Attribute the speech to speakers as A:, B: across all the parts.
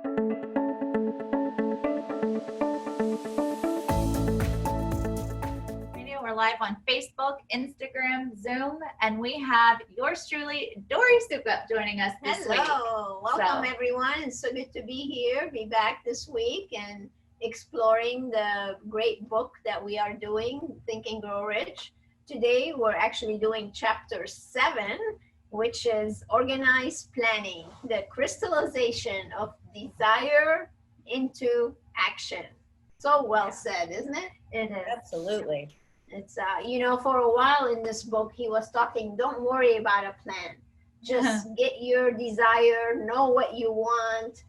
A: We're live on Facebook, Instagram, Zoom, and we have yours truly, Dori Sukup, joining us this week.
B: Hello, welcome everyone. It's so good to be here, be back this week and exploring the great book that we are doing, Think and Grow Rich. Today, we're actually doing chapter 7, which is Organized Planning, the crystallization of desire into action. So well said, isn't it?
A: It is.
C: Absolutely.
B: It's, for a while in this book, he was talking, don't worry about a plan. Just get your desire, know what you want,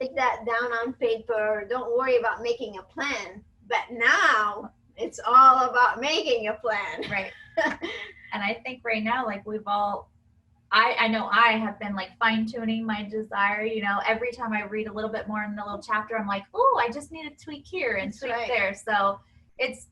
B: get that down on paper. Don't worry about making a plan. But now it's all about making a plan.
A: Right. And I think right now, like I know I have been like fine tuning my desire, every time I read a little bit more in the little chapter, I'm like, oh, I just need to tweak here and tweak there. So it's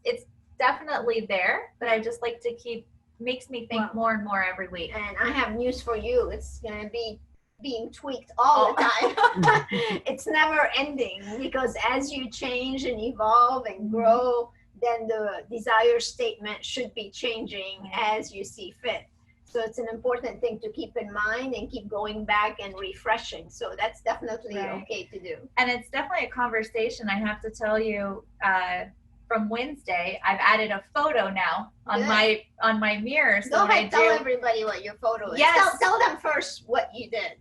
A: definitely there, but I just like to makes me think more and more every week.
B: And I have news for you. It's going to be being tweaked all the time. It's never ending, because as you change and evolve and grow, then the desire statement should be changing as you see fit. So it's an important thing to keep in mind and keep going back and refreshing. So that's definitely okay to do.
A: And it's definitely a conversation. I have to tell you, from Wednesday, I've added a photo now on my mirror. So
B: go ahead, tell everybody what your photo is.
A: Yes.
B: Tell them first what you did.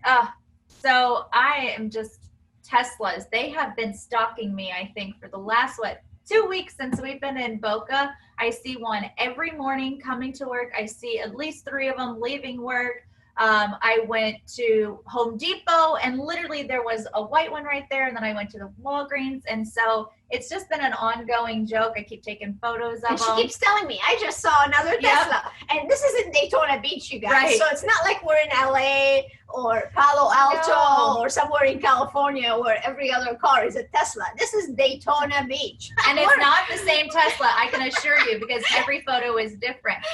A: So I am just Teslas. They have been stalking me, I think, for the last, 2 weeks since we've been in Boca. I see one every morning coming to work. I see at least 3 of them leaving work. I went to Home Depot, and literally there was a white one right there. And then I went to the Walgreens. And so it's just been an ongoing joke. I keep taking photos of them.
B: She keeps telling me, I just saw another Tesla. And this is in Daytona Beach, you guys.
A: Right.
B: So it's not like we're in LA or Palo Alto or somewhere in California where every other car is a Tesla. This is Daytona Beach.
A: And it's not the same Tesla, I can assure you, because every photo is different.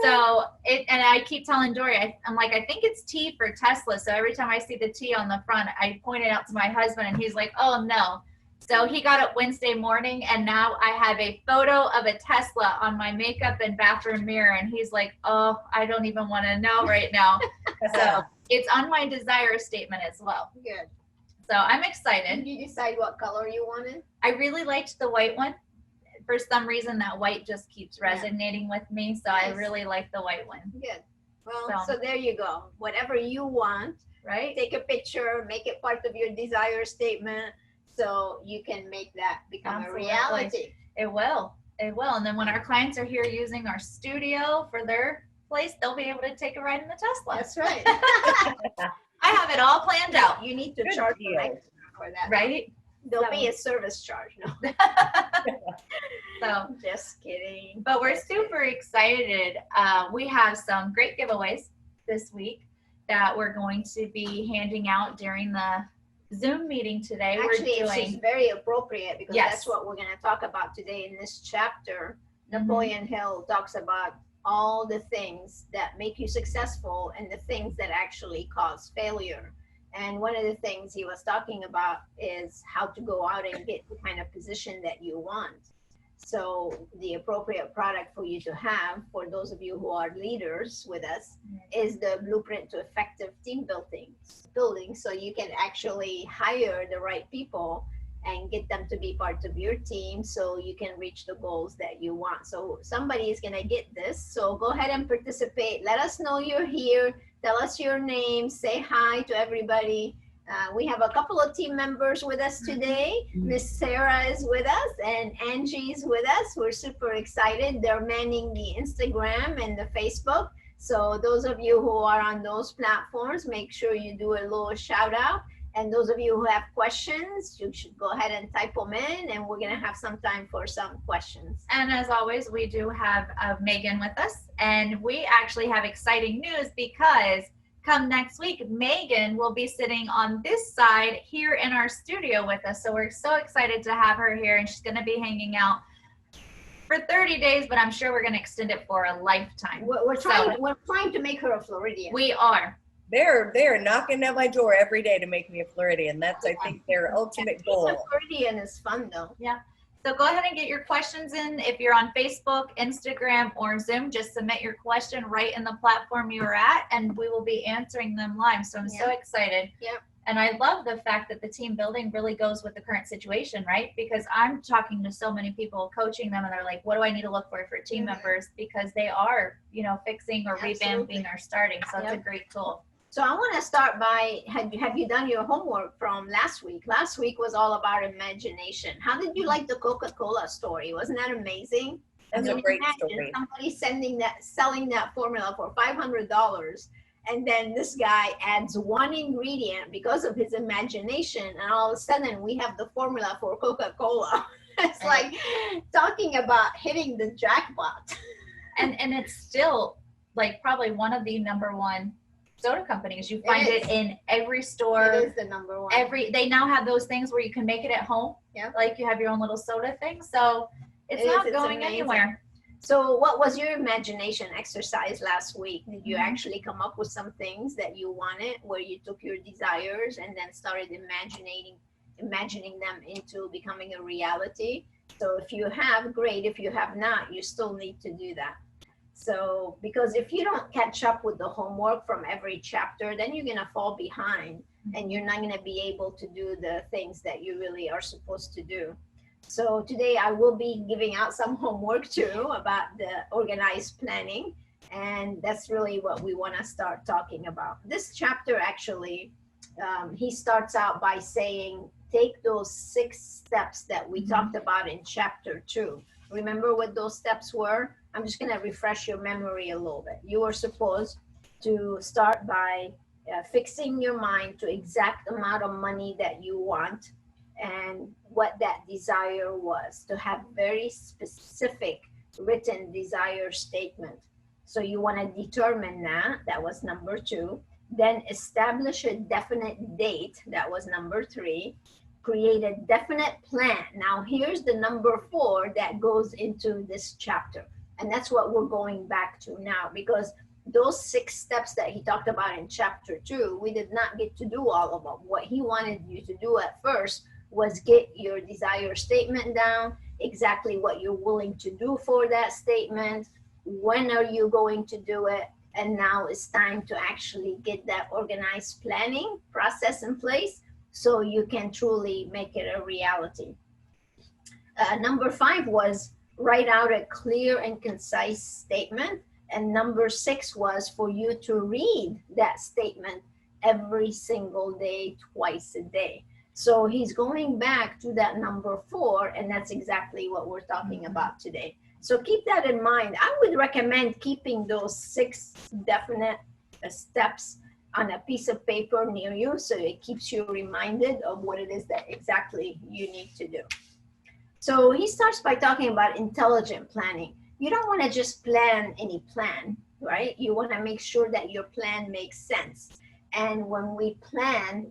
A: So and I keep telling Dori, I'm like, I think it's T for Tesla. So every time I see the T on the front, I point it out to my husband, and he's like, oh no. So he got up Wednesday morning, and now I have a photo of a Tesla on my makeup and bathroom mirror, and he's like, oh, I don't even want to know right now. So it's on my desire statement as well.
B: Good.
A: So I'm excited.
B: Did you decide what color you wanted?
A: I really liked the white one. For some reason, that white just keeps resonating with me, so I really like the white one.
B: Good. Well, so there you go. Whatever you want,
A: right?
B: Take a picture, make it part of your desire statement, so you can make that become a reality.
A: It will. It will. And then when our clients are here using our studio for their place, they'll be able to take a ride in the Tesla.
B: That's right.
A: I have it all planned out.
B: You need to charge for that.
A: Right?
B: There'll be a service charge. No.
A: So
B: just kidding.
A: But we're super excited. We have some great giveaways this week that we're going to be handing out during the Zoom meeting today.
B: Actually, it's very appropriate, because that's what we're going to talk about today in this chapter. Napoleon Hill talks about all the things that make you successful and the things that actually cause failure. And one of the things he was talking about is how to go out and get the kind of position that you want. So the appropriate product for you to have, for those of you who are leaders with us, is the blueprint to effective team building, so you can actually hire the right people and get them to be part of your team, so you can reach the goals that you want. So somebody is going to get this. So go ahead and participate. Let us know you're here. Tell us your name. Say hi to everybody. We have a couple of team members with us today. Miss Sarah is with us, and Angie's with us. We're super excited. They're manning the Instagram and the Facebook. So those of you who are on those platforms, make sure you do a little shout out. And those of you who have questions, you should go ahead and type them in, and we're going to have some time for some questions.
A: And as always, we do have Meaghan with us, and we actually have exciting news, because come next week, Meaghan will be sitting on this side here in our studio with us. So we're so excited to have her here, and she's going to be hanging out for 30 days, but I'm sure we're going to extend it for a lifetime.
B: We're trying to make her a Floridian.
A: We are.
C: They're knocking at my door every day to make me a Floridian. That's, I think, their ultimate goal.
B: A Floridian is fun though.
A: Yeah. So go ahead and get your questions in. If you're on Facebook, Instagram, or Zoom, just submit your question right in the platform you are at, and we will be answering them live. So I'm so excited.
B: Yep.
A: And I love the fact that the team building really goes with the current situation, right? Because I'm talking to so many people, coaching them, and they're like, what do I need to look for team members? Because they are, you know, fixing or revamping or starting. So it's a great tool.
B: So I want to start by, have you done your homework from last week? Last week was all about imagination. How did you like the Coca-Cola story? Wasn't that amazing?
C: That's a great story.
B: Somebody selling that formula for $500, and then this guy adds one ingredient because of his imagination, and all of a sudden we have the formula for Coca-Cola. It's like talking about hitting the jackpot.
A: And it's still like probably one of the #1 soda companies. You find it in every store.
B: It is the #1.
A: They now have those things where you can make it at home.
B: Yeah.
A: Like you have your own little soda thing. So it's not going anywhere.
B: So what was your imagination exercise last week? Did you actually come up with some things that you wanted, where you took your desires and then started imagining them into becoming a reality? So if you have, great. If you have not, you still need to do that. So, because if you don't catch up with the homework from every chapter, then you're going to fall behind and you're not going to be able to do the things that you really are supposed to do. So today I will be giving out some homework too about the organized planning. And that's really what we want to start talking about. This chapter actually, he starts out by saying, take those 6 steps that we talked about in chapter 2. Remember what those steps were? I'm just going to refresh your memory a little bit. You were supposed to start by fixing your mind to exact amount of money that you want and what that desire was, to have very specific written desire statement. So you want to determine that. That was number 2. Then establish a definite date. That was number 3. Create a definite plan. Now here's the number 4 that goes into this chapter. And that's what we're going back to now, because those 6 steps that he talked about in chapter 2, we did not get to do all of them. What he wanted you to do at first was get your desire statement down, exactly what you're willing to do for that statement, when are you going to do it, and now it's time to actually get that organized planning process in place so you can truly make it a reality. Number 5 was write out a clear and concise statement. And number 6 was for you to read that statement every single day, twice a day. So he's going back to that number 4, and that's exactly what we're talking about today. So keep that in mind. I would recommend keeping those 6 definite steps on a piece of paper near you, so it keeps you reminded of what it is that exactly you need to do. So he starts by talking about intelligent planning. You don't want to just plan any plan, right? You want to make sure that your plan makes sense. And when we plan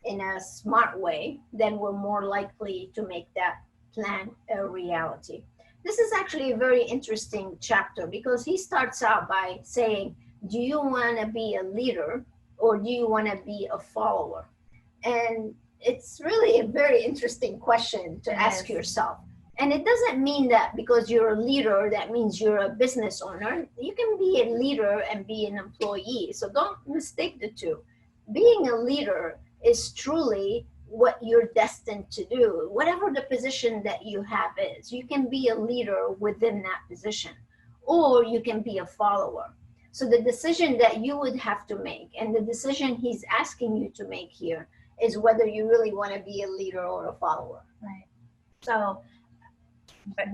B: in a smart way, then we're more likely to make that plan a reality. This is actually a very interesting chapter because he starts out by saying, do you want to be a leader or do you want to be a follower? And it's really a very interesting question to ask yourself. And it doesn't mean that because you're a leader, that means you're a business owner. You can be a leader and be an employee. So don't mistake the two. Being a leader is truly what you're destined to do. Whatever the position that you have is, you can be a leader within that position, or you can be a follower. So the decision that you would have to make, and the decision he's asking you to make here, is whether you really want to be a leader or a follower.
A: Right. So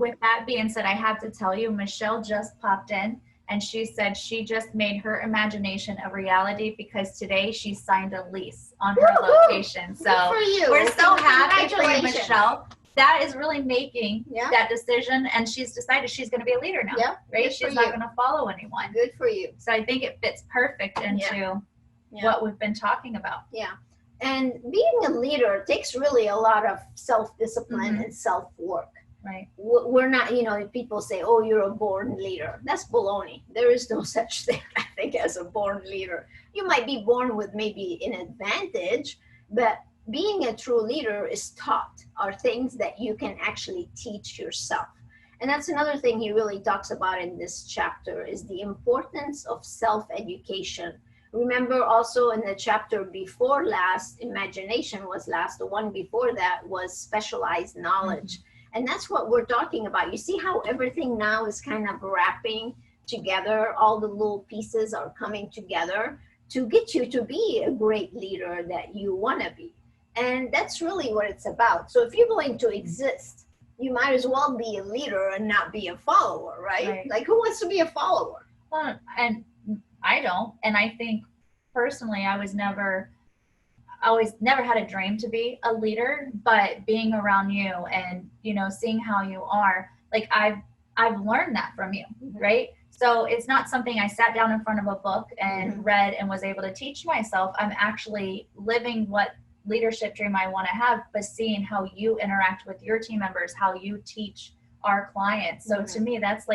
A: with that being said, I have to tell you, Michelle just popped in and she said she just made her imagination a reality because today she signed a lease on her location. So
B: good for you.
A: We're so happy for you, Michelle. That is really making that decision, and she's decided she's going to be a leader now.
B: Yeah,
A: right? She's not going to follow anyone.
B: Good for you.
A: So I think it fits perfect into what we've been talking about.
B: Yeah. And being a leader takes really a lot of self-discipline and self-work.
A: Right.
B: We're not, people say, oh, you're a born leader. That's baloney. There is no such thing, I think, as a born leader. You might be born with maybe an advantage, but being a true leader is taught, are things that you can actually teach yourself. And that's another thing he really talks about in this chapter, is the importance of self-education. Remember also in the chapter before last, imagination was last, the one before that was specialized knowledge. And that's what we're talking about. You see how everything now is kind of wrapping together, all the little pieces are coming together to get you to be a great leader that you want to be. And that's really what it's about. So if you're going to exist, you might as well be a leader and not be a follower, right? Like, who wants to be a follower?
A: Well, and I don't. And I think personally, I always never had a dream to be a leader, but being around you and, seeing how you are, like I've learned that from you, right? So it's not something I sat down in front of a book and read and was able to teach myself. I'm actually living what leadership dream I want to have, but seeing how you interact with your team members, how you teach our clients. So to me, that's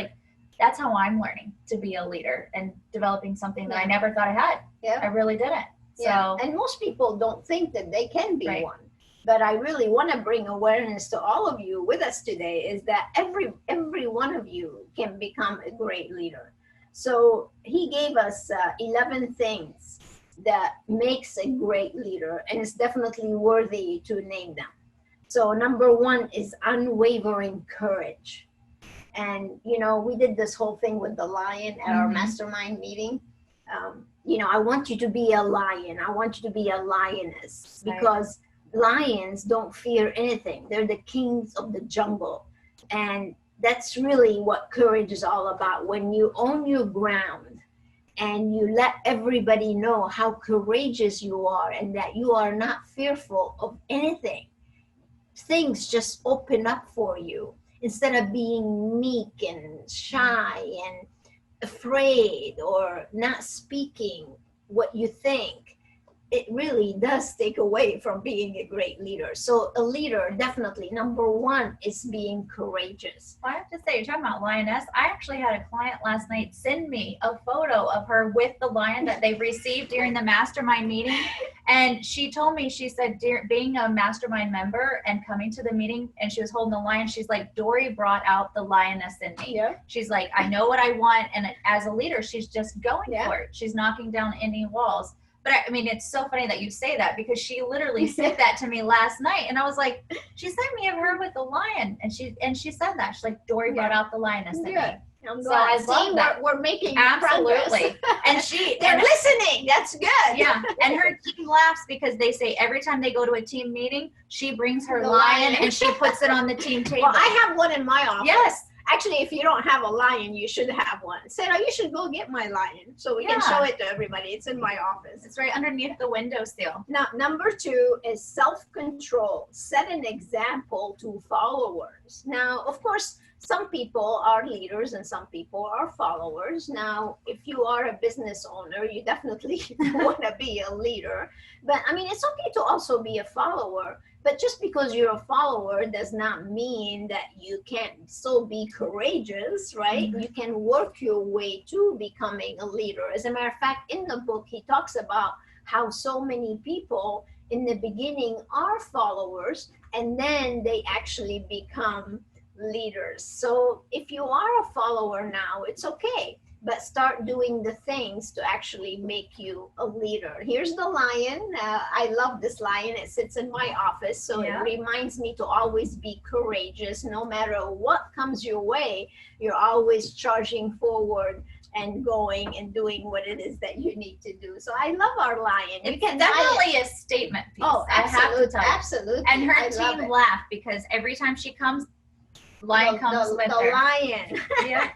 A: how I'm learning to be a leader and developing something that I never thought I had. I really didn't. So,
B: and most people don't think that they can be one. But I really want to bring awareness to all of you with us today, is that every one of you can become a great leader. So he gave us 11 things that makes a great leader, and it's definitely worthy to name them. So number 1 is unwavering courage. And, we did this whole thing with the lion at our mastermind meeting. I want you to be a lion. I want you to be a lioness, because lions don't fear anything. They're the kings of the jungle. And that's really what courage is all about. When you own your ground and you let everybody know how courageous you are and that you are not fearful of anything, things just open up for you. Instead of being meek and shy and afraid or not speaking what you think, it really does take away from being a great leader. So a leader, definitely, number 1 is being courageous.
A: Well, I have to say, you're talking about lioness. I actually had a client last night send me a photo of her with the lion that they received during the mastermind meeting. And she told me, she said, being a mastermind member and coming to the meeting, and she was holding the lion, she's like, Dori brought out the lioness in me. Yeah. She's like, I know what I want. And as a leader, she's just going for it. She's knocking down any walls. But I mean, it's so funny that you say that, because she literally said that to me last night. And I was like, she sent me of her with the lion. And she said that. She's like, Dori brought out the lioness in me. So I love that.
B: We're making
A: absolutely. And
B: they're listening. That's good.
A: Yeah. And her team laughs, because they say every time they go to a team meeting, she brings her lion and she puts it on the team table.
B: Well, I have one in my office.
A: Yes.
B: Actually, if you don't have a lion, you should have one. Sarah, you should go get my lion so we can show it to everybody. It's in my office.
A: It's right underneath the windowsill.
B: Now, number 2 is self-control. Set an example to followers. Now, of course, some people are leaders and some people are followers. Now, if you are a business owner, you definitely want to be a leader. But I mean, it's okay to also be a follower. But just because you're a follower does not mean that you can't still be courageous, right? You can work your way to becoming a leader. As a matter of fact, in the book, he talks about how so many people in the beginning are followers, and then they actually become leaders. So if you are a follower now, it's okay. But start doing the things to actually make you a leader. Here's the lion. I love this lion. It sits in my office. So it reminds me to always be courageous. No matter what comes your way, you're always charging forward and going and doing what it is that you need to do. So I love our lion.
A: It's definitely a statement piece.
B: Oh, absolutely.
A: I have to tell you.
B: Absolutely.
A: And her team laugh, because every time she comes, lion comes with her.
B: The lion.
A: Yeah.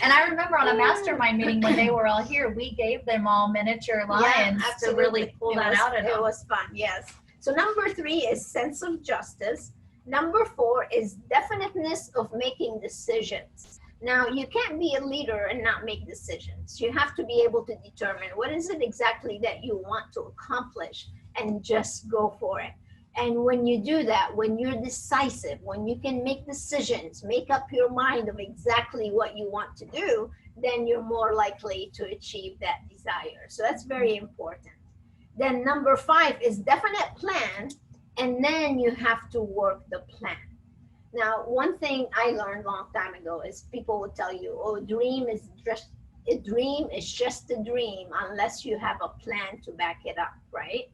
A: And I remember on a mastermind meeting when they were all here, we gave them all miniature lions to really pull that out of them.
B: It was fun, yes. So number 3 is sense of justice. Number 4 is definiteness of making decisions. Now, you can't be a leader and not make decisions. You have to be able to determine what is it exactly that you want to accomplish and just go for it. And when you do that, when you're decisive, when you can make decisions, make up your mind of exactly what you want to do, then you're more likely to achieve that desire. So that's very important. Then number 5 is definite plan, and then you have to work the plan. Now, one thing I learned a long time ago is people will tell you, oh, a dream is just a dream unless you have a plan to back it up, right?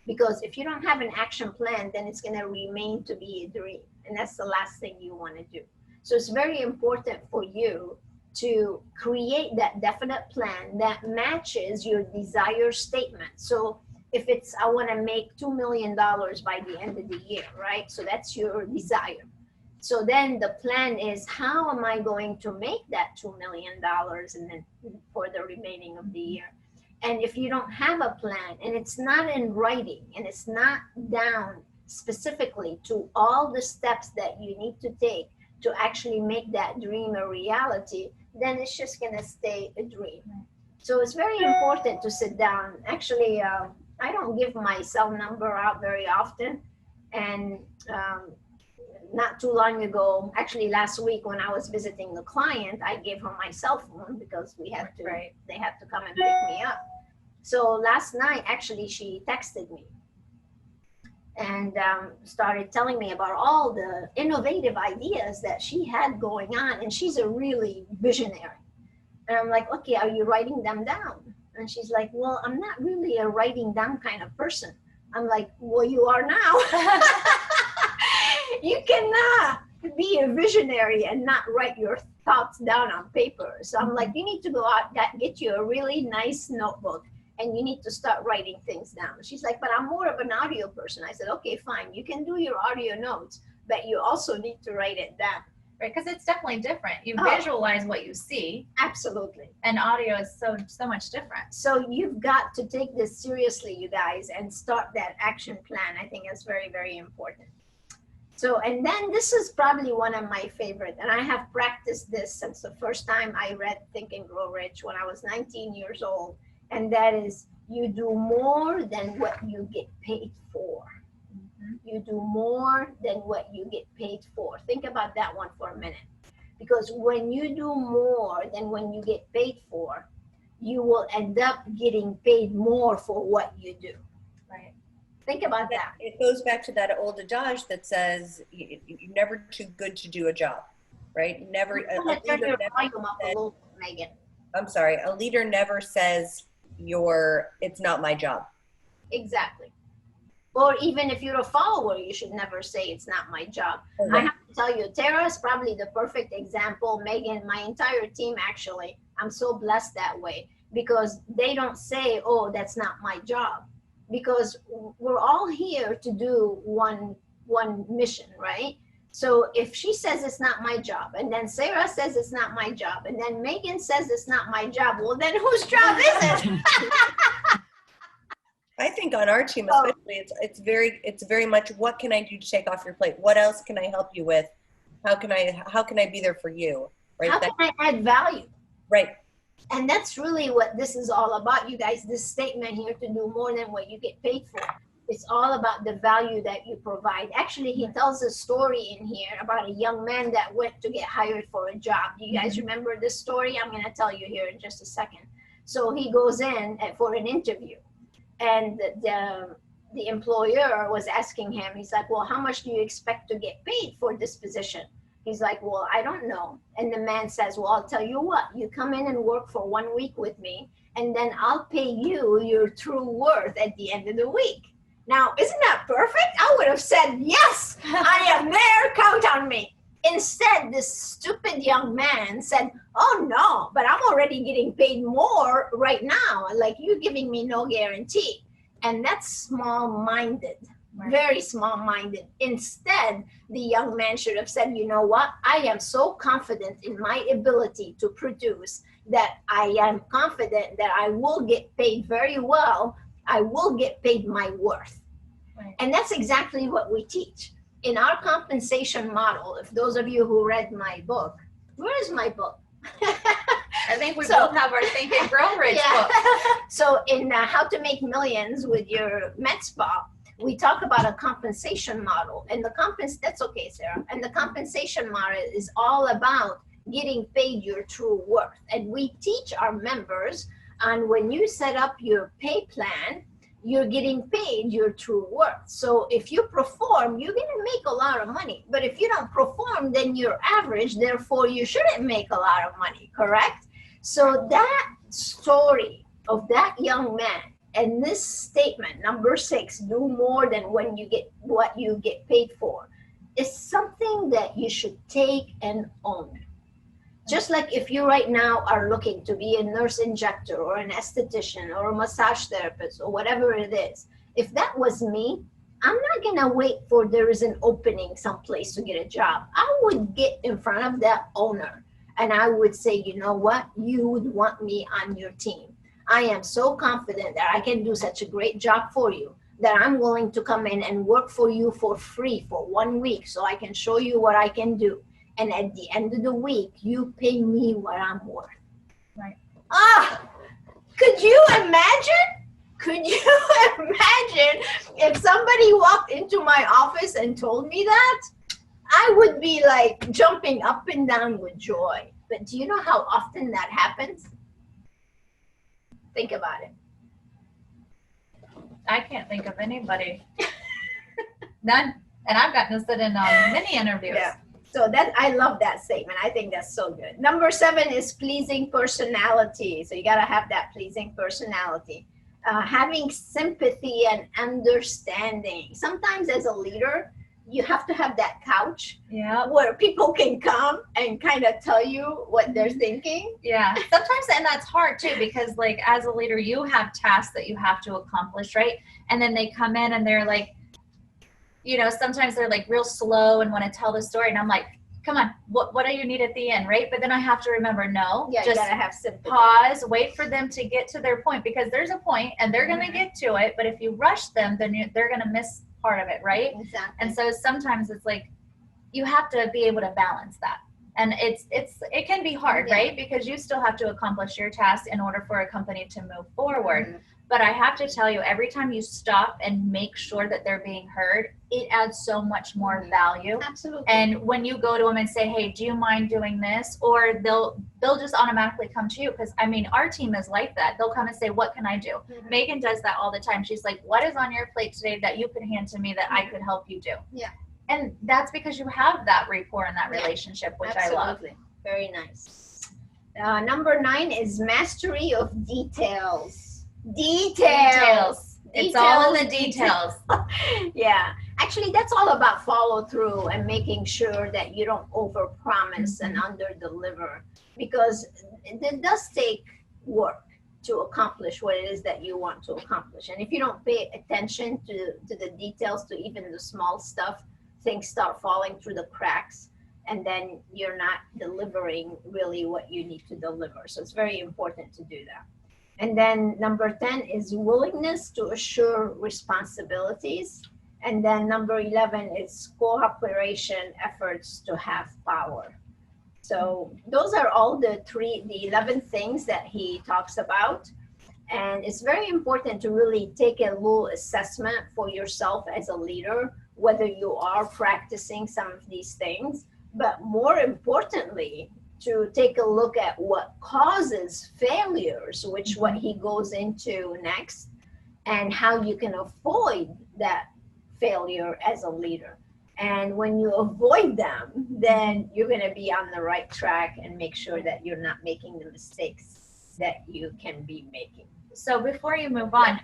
B: Because if you don't have an action plan, then it's going to remain to be a dream. And that's the last thing you want to do. So it's very important for you to create that definite plan that matches your desire statement. So if it's, I want to make $2 million by the end of the year, right? So that's your desire. So then the plan is, how am I going to make that $2 million and then for the remaining of the year? And if you don't have a plan and it's not in writing and it's not down specifically to all the steps that you need to take to actually make that dream a reality, then it's just going to stay a dream. So it's very important to sit down. Actually, I don't give my cell number out very often. And not too long ago, actually last week when I was visiting the client, I gave her my cell phone because we had to, they had to come and pick me up. So last night, actually, she texted me and started telling me about all the innovative ideas that she had going on. And she's a really visionary. And I'm like, okay, are you writing them down? And she's like, well, I'm not really a writing down kind of person. I'm like, well, you are now. You cannot be a visionary and not write your thoughts down on paper. So I'm like, you need to go out, get you a really nice notebook, and you need to start writing things down. She's like, but I'm more of an audio person. I said, okay, fine. You can do your audio notes, but you also need to write it down.
A: Right, because it's definitely different. You visualize what you see.
B: Absolutely.
A: And audio is so much different.
B: So you've got to take this seriously, you guys, and start that action plan. I think that's very, very important. So, and then this is probably one of my favorite, and I have practiced this since the first time I read Think and Grow Rich when I was 19 years old. And that is, you do more than what you get paid for. You do more than what you get paid for. Think about that one for a minute. Because when you do more than when you get paid for, you will end up getting paid more for what you do.
A: Right.
B: Think about that.
C: It goes back to that old adage that says you're never too good to do a job, right? Never.
B: Turn your volume up a little, Meaghan.
C: I'm sorry. A leader never says it's not my job.
B: Exactly. Or even if you're a follower, you should never say it's not my job.
C: Okay.
B: I have to tell you, Tara is probably the perfect example. Meaghan, my entire team, actually, I'm so blessed that way because they don't say, oh, that's not my job. Because we're all here to do one mission, right? So if she says it's not my job, and then Sarah says it's not my job, and then Meaghan says it's not my job, well, then whose job is it?
C: I think on our team, especially, it's very much, what can I do to take off your plate? What else can I help you with? How can I be there for you? Right?
B: How can I add value?
C: Right.
B: And that's really what this is all about, you guys. This statement here, to do more than what you get paid for. It's all about the value that you provide. Actually, he tells a story in here about a young man that went to get hired for a job. Do you guys remember this story? I'm going to tell you here in just a second. So he goes in for an interview, and the employer was asking him, he's like, well, how much do you expect to get paid for this position? He's like, well, I don't know. And the man says, well, I'll tell you what, you come in and work for 1 week with me, and then I'll pay you your true worth at the end of the week. Now, isn't that perfect? I would have said, yes, I am there, count on me. Instead, this stupid young man said, oh no, but I'm already getting paid more right now. Like, you're giving me no guarantee. And that's small-minded. Right. Very small-minded. Instead, the young man should have said, you know what? I am so confident in my ability to produce that I am confident that I will get paid very well. I will get paid my worth. Right. And that's exactly what we teach. In our compensation model, if those of you who read my book, where is my book?
A: I think we both have our Think and Grow Rich book.
B: So in How to Make Millions with Your Med Spa, we talk about a compensation model, and that's okay, Sarah. And the compensation model is all about getting paid your true worth. And we teach our members, and when you set up your pay plan, you're getting paid your true worth. So if you perform, you're going to make a lot of money. But if you don't perform, then you're average. Therefore, you shouldn't make a lot of money, correct? So that story of that young man and this statement, number 6, do more than when you get what you get paid for, is something that you should take and own. Just like if you right now are looking to be a nurse injector or an esthetician or a massage therapist or whatever it is, if that was me, I'm not going to wait for there is an opening someplace to get a job. I would get in front of that owner and I would say, you know what, you would want me on your team. I am so confident that I can do such a great job for you that I'm willing to come in and work for you for free for 1 week so I can show you what I can do. And at the end of the week, you pay me what I'm worth.
A: Right.
B: Could you imagine? Could you imagine if somebody walked into my office and told me that? I would be like jumping up and down with joy. But do you know how often that happens? Think about it.
A: I can't think of anybody. None. And I've gotten to sit in on many interviews.
B: Yeah. So that, I love that statement. I think that's so good. Number 7 is pleasing personality. So you got to have that pleasing personality. Having sympathy and understanding. Sometimes as a leader, you have to have that couch where people can come and kind of tell you what they're thinking.
A: Yeah, sometimes, and that's hard too, because like as a leader, you have tasks that you have to accomplish, right? And then they come in and they're like, you know, sometimes they're like real slow and want to tell the story. And I'm like, come on, what do you need at the end, right? But then I have to remember, no,
B: just you gotta have sympathy.
A: Pause, wait for them to get to their point, because there's a point and they're going to get to it. But if you rush them, then they're going to miss part of it, right?
B: Exactly.
A: And so sometimes it's like you have to be able to balance that, and it can be hard, right? Because you still have to accomplish your task in order for a company to move forward. Mm-hmm. But I have to tell you, every time you stop and make sure that they're being heard, it adds so much more value.
B: Absolutely.
A: And when you go to them and say, hey, do you mind doing this? Or they'll just automatically come to you. Because, I mean, our team is like that. They'll come and say, what can I do? Mm-hmm. Meaghan does that all the time. She's like, what is on your plate today that you could hand to me that I could help you do?
B: Yeah.
A: And that's because you have that rapport and that relationship, which
B: absolutely.
A: I love.
B: Very nice. Number 9 is mastery of details. Details.
A: It's all in the details.
B: Yeah. Actually, that's all about follow through and making sure that you don't overpromise and under-deliver, because it does take work to accomplish what it is that you want to accomplish. And if you don't pay attention to the details, to even the small stuff, things start falling through the cracks, and then you're not delivering really what you need to deliver. So it's very important to do that. And then number 10 is willingness to assure responsibilities. And then number 11 is cooperation efforts to have power. So those are all the 11 things that he talks about. And it's very important to really take a little assessment for yourself as a leader, whether you are practicing some of these things, but more importantly, to take a look at what causes failures, which what he goes into next, and how you can avoid that failure as a leader. And when you avoid them, then you're going to be on the right track and make sure that you're not making the mistakes that you can be making.
A: So before you move on,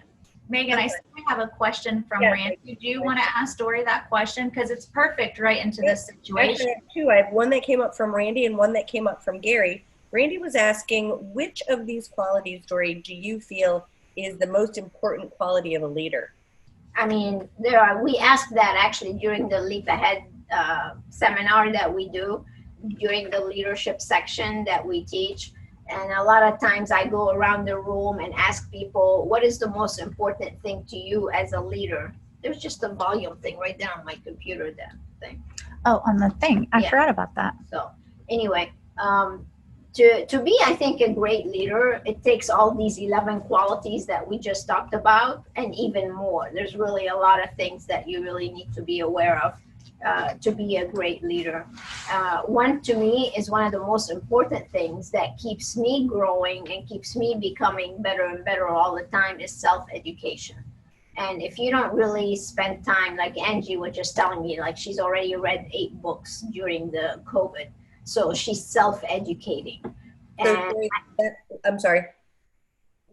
A: Meaghan, I have a question from Randy. Do you want to ask Dori that question? Because it's perfect right into this situation.
C: Actually, I have two. I have one that came up from Randy and one that came up from Gary. Randy was asking, which of these qualities, Dori, do you feel is the most important quality of a leader?
B: I mean, we ask that actually during the Leap Ahead seminar that we do, during the leadership section that we teach. And a lot of times I go around the room and ask people, what is the most important thing to you as a leader? There's just a volume thing right there on my computer, that thing.
A: Oh, on the thing. I forgot about that.
B: So anyway, To be, I think, a great leader, it takes all these 11 qualities that we just talked about and even more. There's really a lot of things that you really need to be aware of to be a great leader. One, to me, is one of the most important things that keeps me growing and keeps me becoming better and better all the time is self-education. And if you don't really spend time, like Angie was just telling me, like she's already read 8 books during the COVID. So she's self-educating. And
C: I'm sorry.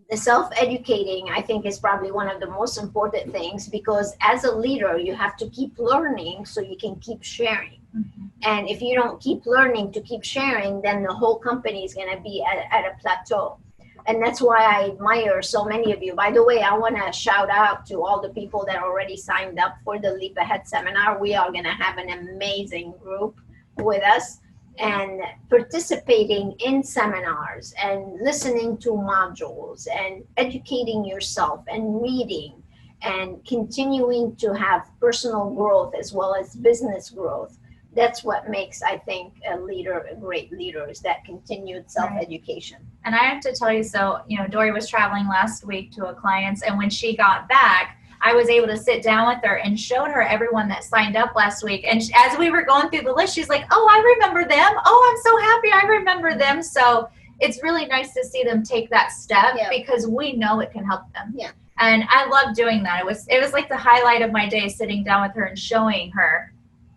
B: The self-educating, I think, is probably one of the most important things, because as a leader, you have to keep learning so you can keep sharing. Mm-hmm. And if you don't keep learning to keep sharing, then the whole company is going to be at a plateau. And that's why I admire so many of you. By the way, I want to shout out to all the people that already signed up for the Leap Ahead seminar. We are going to have an amazing group with us, and participating in seminars and listening to modules and educating yourself and reading and continuing to have personal growth as well as business growth. That's what makes, I think, a leader a great leader, is that continued self-education.
A: And I have to tell you, so, Dori was traveling last week to a client's, and when she got back, I was able to sit down with her and showed her everyone that signed up last week. And as we were going through the list, she's like, oh, I remember them. Oh, I'm so happy I remember them. So it's really nice to see them take that step, because we know it can help them.
B: Yeah.
A: And I love doing that. It was like the highlight of my day, sitting down with her and showing her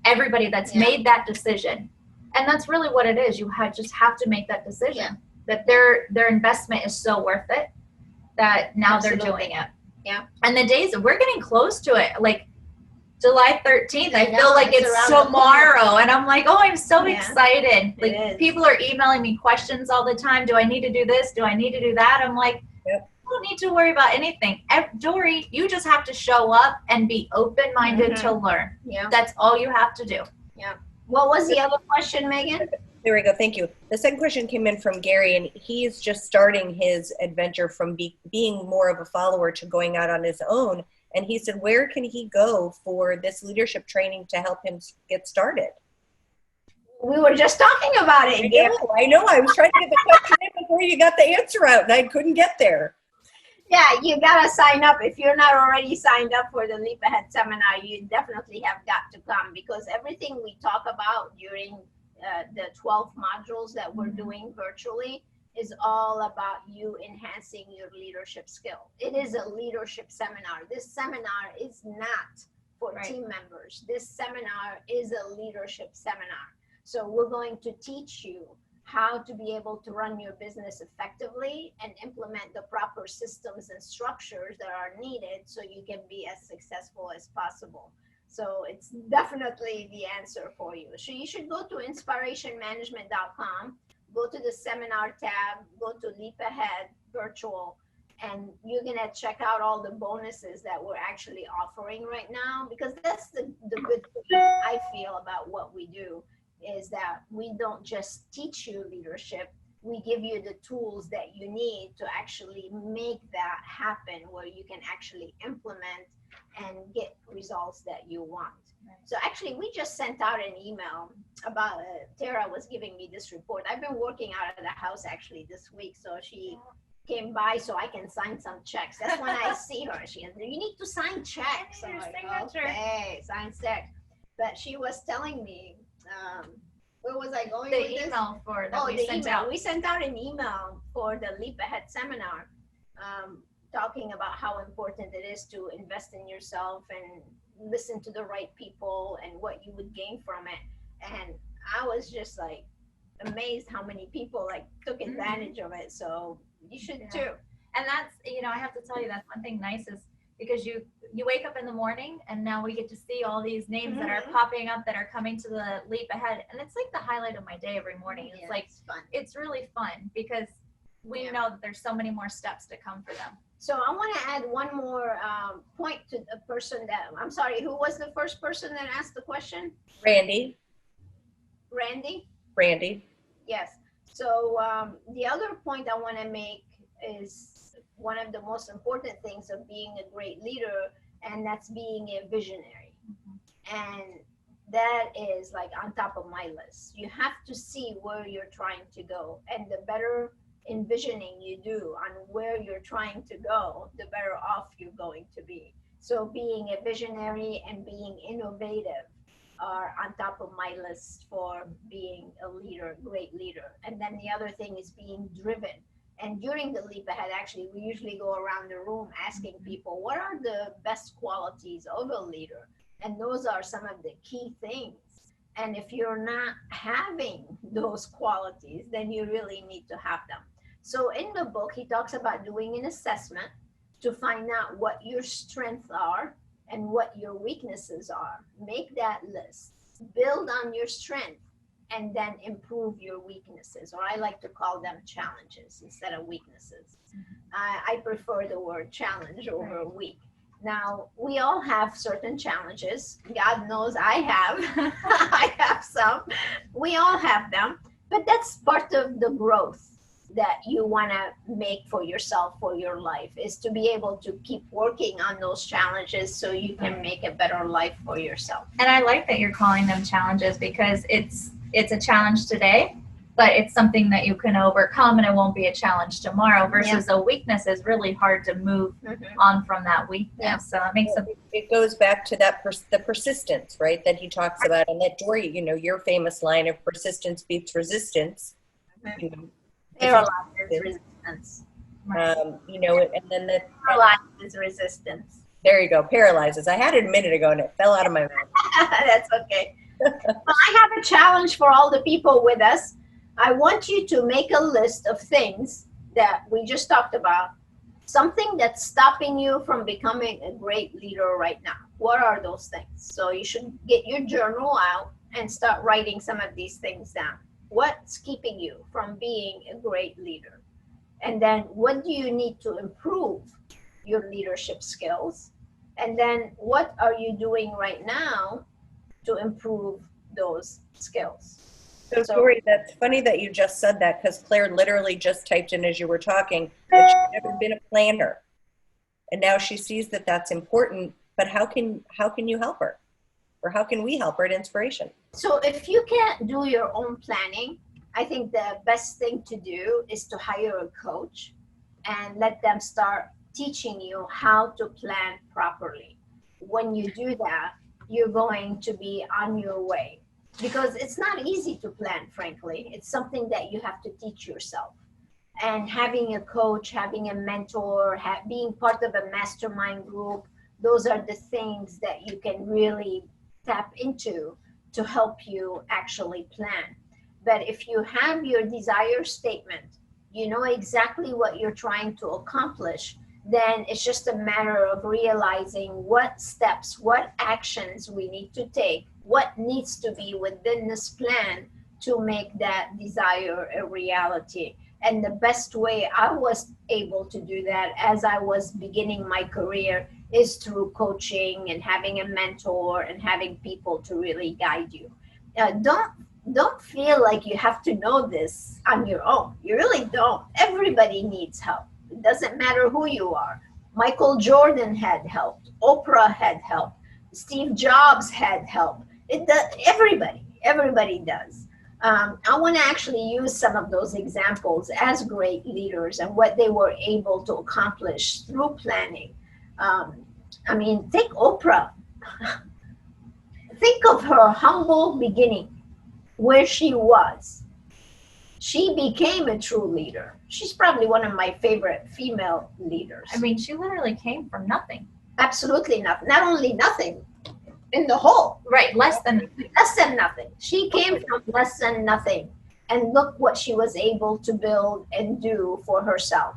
A: everybody that's made that decision. And that's really what it is. You just have to make that decision, that their investment is so worth it, that now they're doing it.
B: Yeah.
A: And the days, we're getting close to it, like July 13th. I feel like it's tomorrow. And I'm like, oh, I'm so excited. Like, people are emailing me questions all the time. Do I need to do this? Do I need to do that? I'm like, I don't need to worry about anything. Dori, you just have to show up and be open-minded to learn.
B: Yeah.
A: That's all you have to do.
B: Yeah. What was the other question, Meaghan?
C: There we go. Thank you. The second question came in from Gary, and he's just starting his adventure from being more of a follower to going out on his own. And he said, where can he go for this leadership training to help him get started?
B: We were just talking about it.
C: I know. I was trying to get the question in before you got the answer out, and I couldn't get there.
B: Yeah, you got to sign up. If you're not already signed up for the Leap Ahead seminar, you definitely have got to come, because everything we talk about during the 12 modules that we're doing virtually is all about you enhancing your leadership skill. It is a leadership seminar. This seminar is not for team members. This seminar is a leadership seminar. So we're going to teach you how to be able to run your business effectively and implement the proper systems and structures that are needed so you can be as successful as possible. So it's definitely the answer for you. So you should go to InSPArationManagement.com, go to the seminar tab, go to Leap Ahead Virtual, and you're going to check out all the bonuses that we're actually offering right now, because that's the good thing I feel about what we do, is that we don't just teach you leadership, we give you the tools that you need to actually make that happen, where you can actually implement and get results that you want. So actually, we just sent out an email about, Tara was giving me this report. I've been working out of the house actually this week, so she came by so I can sign some checks. That's when I see her. She goes, you need to sign checks. I'm like, okay, sign checks. But she was telling me, where was I going with this?
A: Email for that
B: the email. We sent out an email for the Leap Ahead seminar, talking about how important it is to invest in yourself and listen to the right people and what you would gain from it. And I was just like amazed how many people like took advantage of it. So you should too.
A: And that's, I have to tell you, that's one thing nice is, because you wake up in the morning and now we get to see all these names that are popping up that are coming to the Leap Ahead, and it's like the highlight of my day every morning. It's like,
B: it's fun.
A: It's really fun, because we know that there's so many more steps to come for them.
B: So I want to add one more point to the person that, I'm sorry, who was the first person that asked the question?
C: Randy.
B: Yes. So the other point I want to make is one of the most important things of being a great leader, and that's being a visionary. And that is like on top of my list. You have to see where you're trying to go, and the better envisioning you do on where you're trying to go, the better off you're going to be. So being a visionary and being innovative are on top of my list for being a leader, great leader. And then the other thing is being driven. And during the leap ahead, actually, we usually go around the room asking people, what are the best qualities of a leader? And those are some of the key things. And if you're not having those qualities, then you really need to have them. So in the book, he talks about doing an assessment to find out what your strengths are and what your weaknesses are. Make that list, build on your strength, and then improve your weaknesses, or I like to call them challenges instead of weaknesses. I prefer the word challenge over weak. Now, we all have certain challenges. God knows I have. I have some. We all have them, but that's part of the growth that you want to make for yourself, for your life, is to be able to keep working on those challenges so you can make a better life for yourself.
A: And I like that you're calling them challenges, because it's a challenge today, but it's something that you can overcome, and it won't be a challenge tomorrow, versus a weakness is really hard to move on from that weakness. Yeah. So it makes
C: it goes back to that the persistence, right, that he talks about, and that Dori, you know, your famous line of persistence beats resistance. You know,
B: paralyzes resistance.
C: You know, and then the
B: paralyzes resistance.
C: There you go, paralyzes. I had it a minute ago and it fell out of my mouth.
B: That's okay. Well, I have a challenge for all the people with us. I want you to make a list of things that we just talked about, something that's stopping you from becoming a great leader right now. What are those things? So you should get your journal out and start writing some of these things down. What's keeping you from being a great leader? And then what do you need to improve your leadership skills? And then what are you doing right now to improve those skills?
C: So Dori, that's funny that you just said that, because Claire literally just typed in as you were talking that she's never been a planner. And now she sees that that's important, but how can you help her? Or how can we help her at InSPAration?
B: So if you can't do your own planning, I think the best thing to do is to hire a coach and let them start teaching you how to plan properly. When you do that, you're going to be on your way, because it's not easy to plan, frankly. It's something that you have to teach yourself. And having a coach, having a mentor, being part of a mastermind group, those are the things that you can really tap into to help you actually plan. But if you have your desire statement, you know exactly what you're trying to accomplish, then it's just a matter of realizing what steps, what actions we need to take, what needs to be within this plan to make that desire a reality. And the best way I was able to do that as I was beginning my career is through coaching and having a mentor and having people to really guide you. Don't feel like you have to know this on your own. You really don't. Everybody needs help. It doesn't matter who you are. Michael Jordan had help. Oprah had help. Steve Jobs had help. It does. Everybody does. I want to actually use some of those examples as great leaders and what they were able to accomplish through planning. I mean, take Oprah. Think of her humble beginning, where she was. She became a true leader. She's probably one of my favorite female leaders.
A: I mean, she literally came from nothing.
B: Absolutely nothing. Not only nothing, in the hole.
A: Right, less than
B: nothing. She came from less than nothing. And look what she was able to build and do for herself.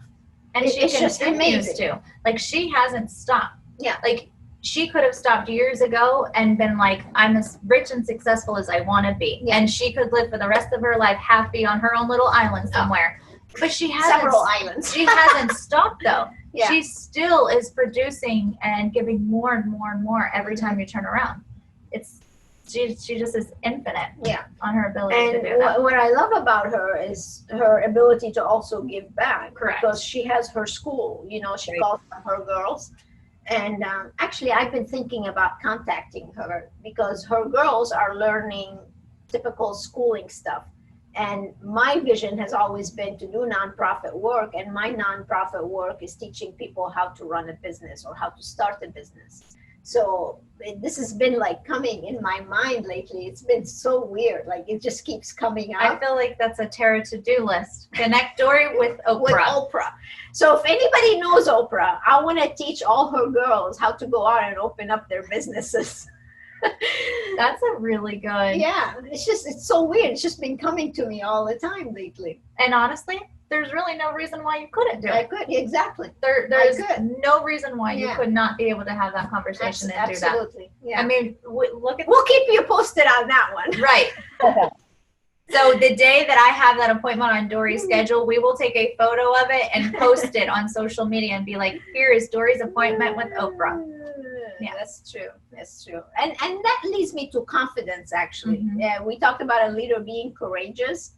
A: And she continues to. Like, she hasn't stopped.
B: Yeah.
A: Like, she could have stopped years ago and been like, I'm as rich and successful as I want to be. Yeah. And she could live for the rest of her life happy on her own little island somewhere. But she hasn't.
B: Several islands.
A: She hasn't stopped, though.
B: Yeah.
A: She still is producing and giving more and more and more every time you turn around. She just is infinite on her ability to do that.
B: What I love about her is her ability to also give back.
A: Correct.
B: Because she has her school, she calls them her girls. And actually, I've been thinking about contacting her because her girls are learning typical schooling stuff. And my vision has always been to do nonprofit work. And my nonprofit work is teaching people how to run a business or how to start a business. So this has been like coming in my mind lately. It's been so weird. Like it just keeps coming up.
A: I feel like that's a Tara to-do list. Connect Dori with Oprah.
B: With Oprah. So if anybody knows Oprah, I want to teach all her girls how to go out and open up their businesses.
A: That's a really good.
B: Yeah, it's so weird. It's just been coming to me all the time lately.
A: And honestly, there's really no reason why you couldn't do it.
B: I could, exactly.
A: There's no reason why you could not be able to have that conversation and do that.
B: Absolutely. Yeah.
A: I mean, look at.
B: We'll keep you posted on that one.
A: Right. So the day that I have that appointment on Dori's schedule, we will take a photo of it and post it on social media and be like, here is Dori's appointment with Oprah.
B: Yeah, that's true. That's true. And that leads me to confidence, actually.
A: Mm-hmm.
B: Yeah, we talked about a leader being courageous.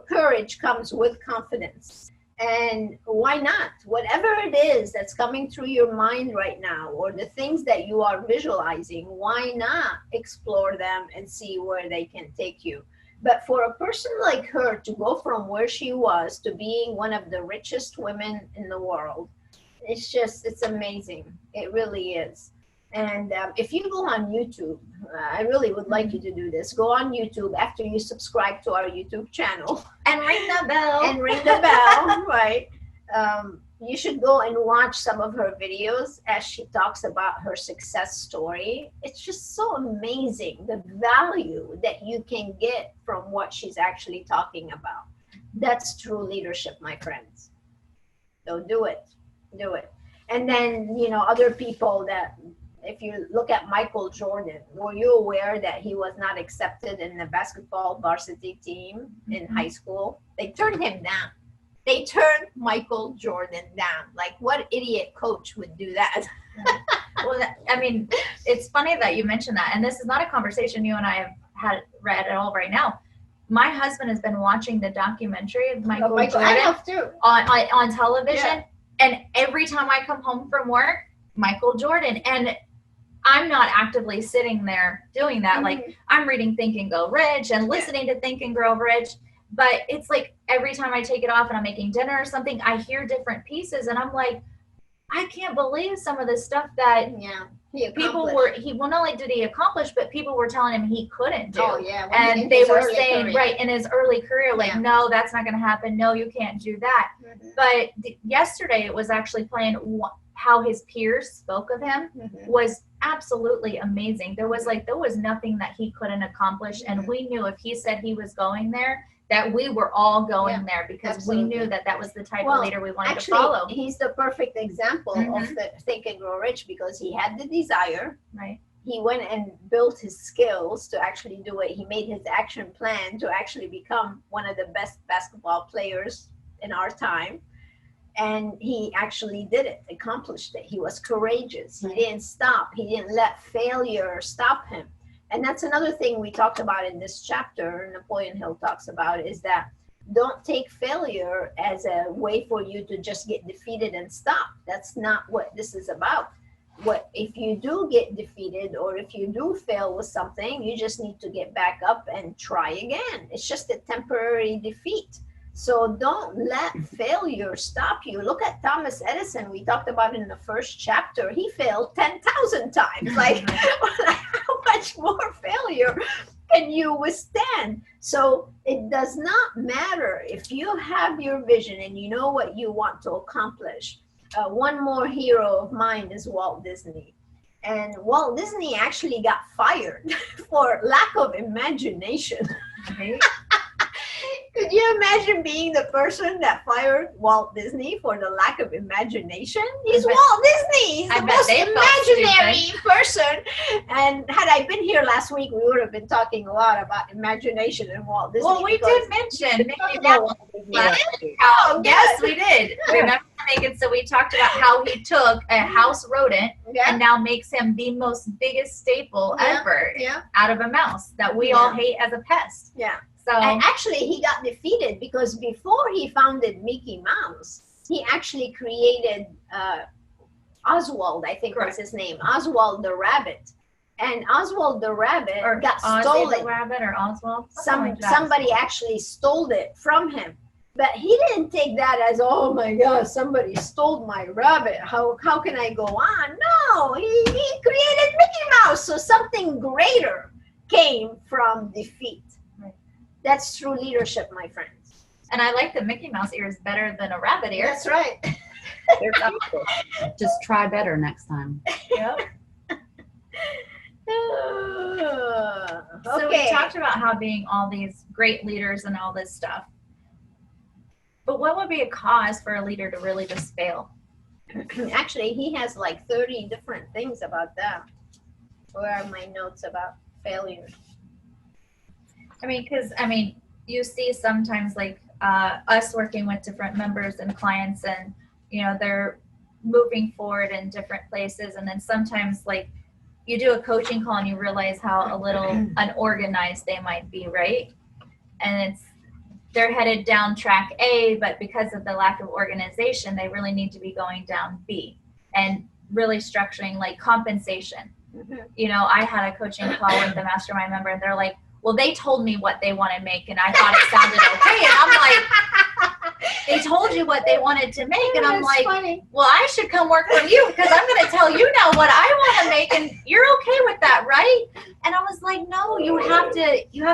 B: Courage comes with confidence. And why not? Whatever it is that's coming through your mind right now, or the things that you are visualizing, why not explore them and see where they can take you? But for a person like her to go from where she was to being one of the richest women in the world, it's amazing. It really is. And if you go on YouTube, I really would like you to do this. Go on YouTube after you subscribe to our YouTube channel.
A: And ring the bell.
B: And ring the bell, right? You should go and watch some of her videos as she talks about her success story. It's just so amazing, the value that you can get from what she's actually talking about. That's true leadership, my friends. So do it. Do it. And then, other people that, if you look at Michael Jordan, were you aware that he was not accepted in the basketball varsity team in high school? They turned him down. They turned Michael Jordan down. Like, what idiot coach would do that?
A: Well, I mean, it's funny that you mentioned that. And this is not a conversation you and I have had read at all right now. My husband has been watching the documentary of Michael Jordan
B: I have too.
A: on television.
B: Yeah.
A: And every time I come home from work, Michael Jordan. And I'm not actively sitting there doing that. Mm-hmm. Like, I'm reading Think and Grow Rich and listening to Think and Grow Rich. But it's like every time I take it off and I'm making dinner or something, I hear different pieces. And I'm like, I can't believe some of the stuff that people were, not only did he accomplish, but people were telling him he couldn't do.
B: Oh, yeah.
A: And they were saying, right, in his early career, like, no, that's not going to happen. No, you can't do that. Mm-hmm. But yesterday it was actually playing how his peers spoke of him was absolutely amazing. There was nothing that he couldn't accomplish. And we knew if he said he was going there, that we were all going there because we knew that was the type of leader we wanted to follow.
B: He's the perfect example of the Think and Grow Rich because he had the desire.
A: Right.
B: He went and built his skills to actually do it. He made his action plan to actually become one of the best basketball players in our time. And he actually did it, accomplished it. He was courageous. He didn't stop. He didn't let failure stop him. And that's another thing we talked about in this chapter, Napoleon Hill talks about, is that don't take failure as a way for you to just get defeated and stop. That's not what this is about. If you do get defeated or if you do fail with something, you just need to get back up and try again. It's just a temporary defeat. So don't let failure stop you. Look at Thomas Edison. We talked about in the first chapter. He failed 10,000 times. Like, how much more failure can you withstand? So it does not matter if you have your vision and you know what you want to accomplish. One more hero of mine is Walt Disney. And Walt Disney actually got fired for lack of imagination. Okay. Could you imagine being the person that fired Walt Disney for the lack of imagination? He's Walt Disney. He's the most imaginary person. And had I been here last week, we would have been talking a lot about imagination and Walt Disney.
A: Well, we did mention. Yes, we did. Remember, Meaghan? So we talked about how he took a house rodent and now makes him the biggest staple ever out of a mouse that we all hate as a pest.
B: Yeah.
A: So,
B: and actually, he got defeated because before he founded Mickey Mouse, he actually created Oswald, I think
A: Correct.
B: was his name, Oswald the rabbit. And Oswald the rabbit
A: Or
B: got
A: Ozzy
B: stolen.
A: the rabbit or Oswald. Something like that.
B: Somebody actually stole it from him. But he didn't take that as, oh my God, somebody stole my rabbit. How can I go on? No, he created Mickey Mouse. So something greater came from defeat.
A: Right.
B: That's true leadership, my friends.
A: And I like the Mickey Mouse ears better than a rabbit ear.
B: That's right.
C: They're comfortable.
D: Just try better next time.
A: Yep. So we
B: Okay.
A: talked about how being all these great leaders and all this stuff. But what would be a cause for a leader to really just fail?
B: Actually, he has like 30 different things about that. Where are my notes about failure?
A: Because you see sometimes like us working with different members and clients, and they're moving forward in different places, and then sometimes like you do a coaching call and you realize how a little unorganized they might be, right? And they're headed down track A, but because of the lack of organization, they really need to be going down B and really structuring like compensation.
B: Mm-hmm.
A: I had a coaching call with the mastermind member, and they're like, well, they told me what they want to make, and I thought it sounded okay. And I'm like, they told you what they wanted to make, and I'm like,
B: funny.
A: well, I should come work for you because I'm going to tell you now what I want to make, and you're okay with that, right? And I was like, no, you have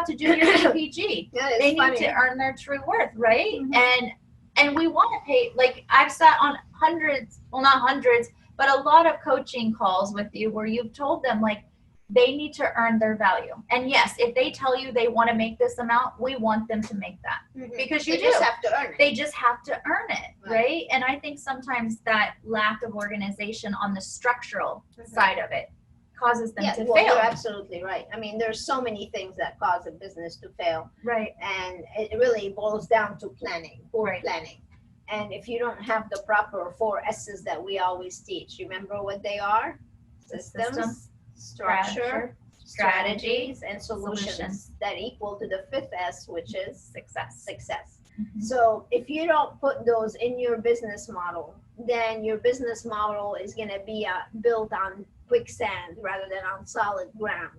A: to do your CPG.
B: Yeah, it's
A: They
B: funny.
A: need to earn their true worth, right?
B: Mhm.
A: And we want to pay. Like I've sat on not hundreds, but a lot of coaching calls with you where you've told them like they need to earn their value. And yes, if they tell you they want to make this amount, we want them to make that.
B: Mhm.
A: Because
B: They
A: you
B: just
A: do.
B: have to earn it.
A: They just have to earn it,
B: Right.
A: right? And I think sometimes that lack of organization on the structural side of it causes them to
B: well,
A: fail.
B: you're absolutely right. There's so many things that cause a business to fail,
A: Right.
B: and it really boils down to planning, poor
A: Right.
B: planning. And if you don't have the proper 4 S's that we always teach, remember what they are? Systems,
A: System,
B: structure, strategies, and solutions,
A: Solutions.
B: that equal to the 5th S, which is
A: success.
B: success.
A: Mhm.
B: So if you don't put those in your business model, then your business model is going to be built on quicksand rather than on solid ground.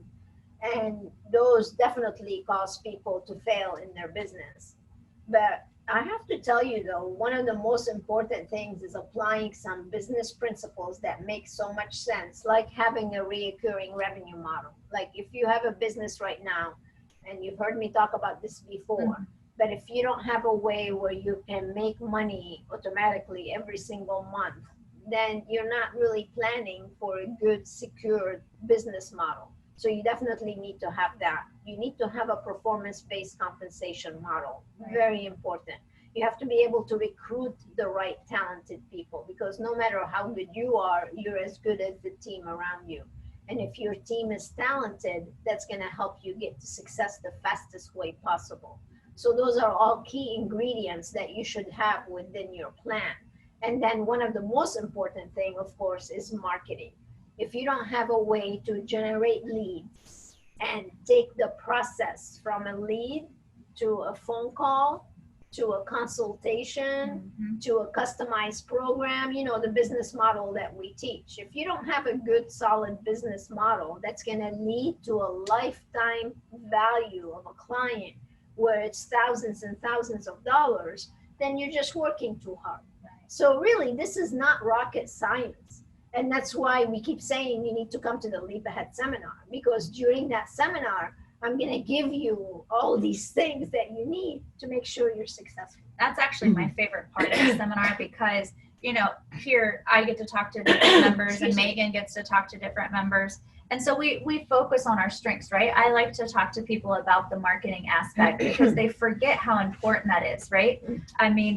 B: And those definitely cause people to fail in their business. But I have to tell you though, one of the most important things is applying some business principles that make so much sense, like having a recurring revenue model. Like if you have a business right now, and you've heard me talk about this before, but if you don't have a way where you can make money automatically every single month, then you're not really planning for a good, secure business model. So you definitely need to have that. You need to have a performance-based compensation model.
A: Right.
B: Very important. You have to be able to recruit the right talented people, because no matter how good you are, you're as good as the team around you. And if your team is talented, that's going to help you get to success the fastest way possible. So those are all key ingredients that you should have within your plan. And then one of the most important thing, of course, is marketing. If you don't have a way to generate leads and take the process from a lead to a phone call, to a consultation,
A: Mhm.
B: to a customized program, the business model that we teach. If you don't have a good, solid business model that's going to lead to a lifetime value of a client where it's thousands and thousands of dollars, then you're just working too hard. So really, this is not rocket science. And that's why we keep saying you need to come to the Leap Ahead seminar, because during that seminar, I'm going to give you all these things that you need to make sure you're successful.
A: That's actually my favorite part of the seminar, because here I get to talk to different members, and Meaghan gets to talk to different members. And so we focus on our strengths, right? I like to talk to people about the marketing aspect because they forget how important that is, right?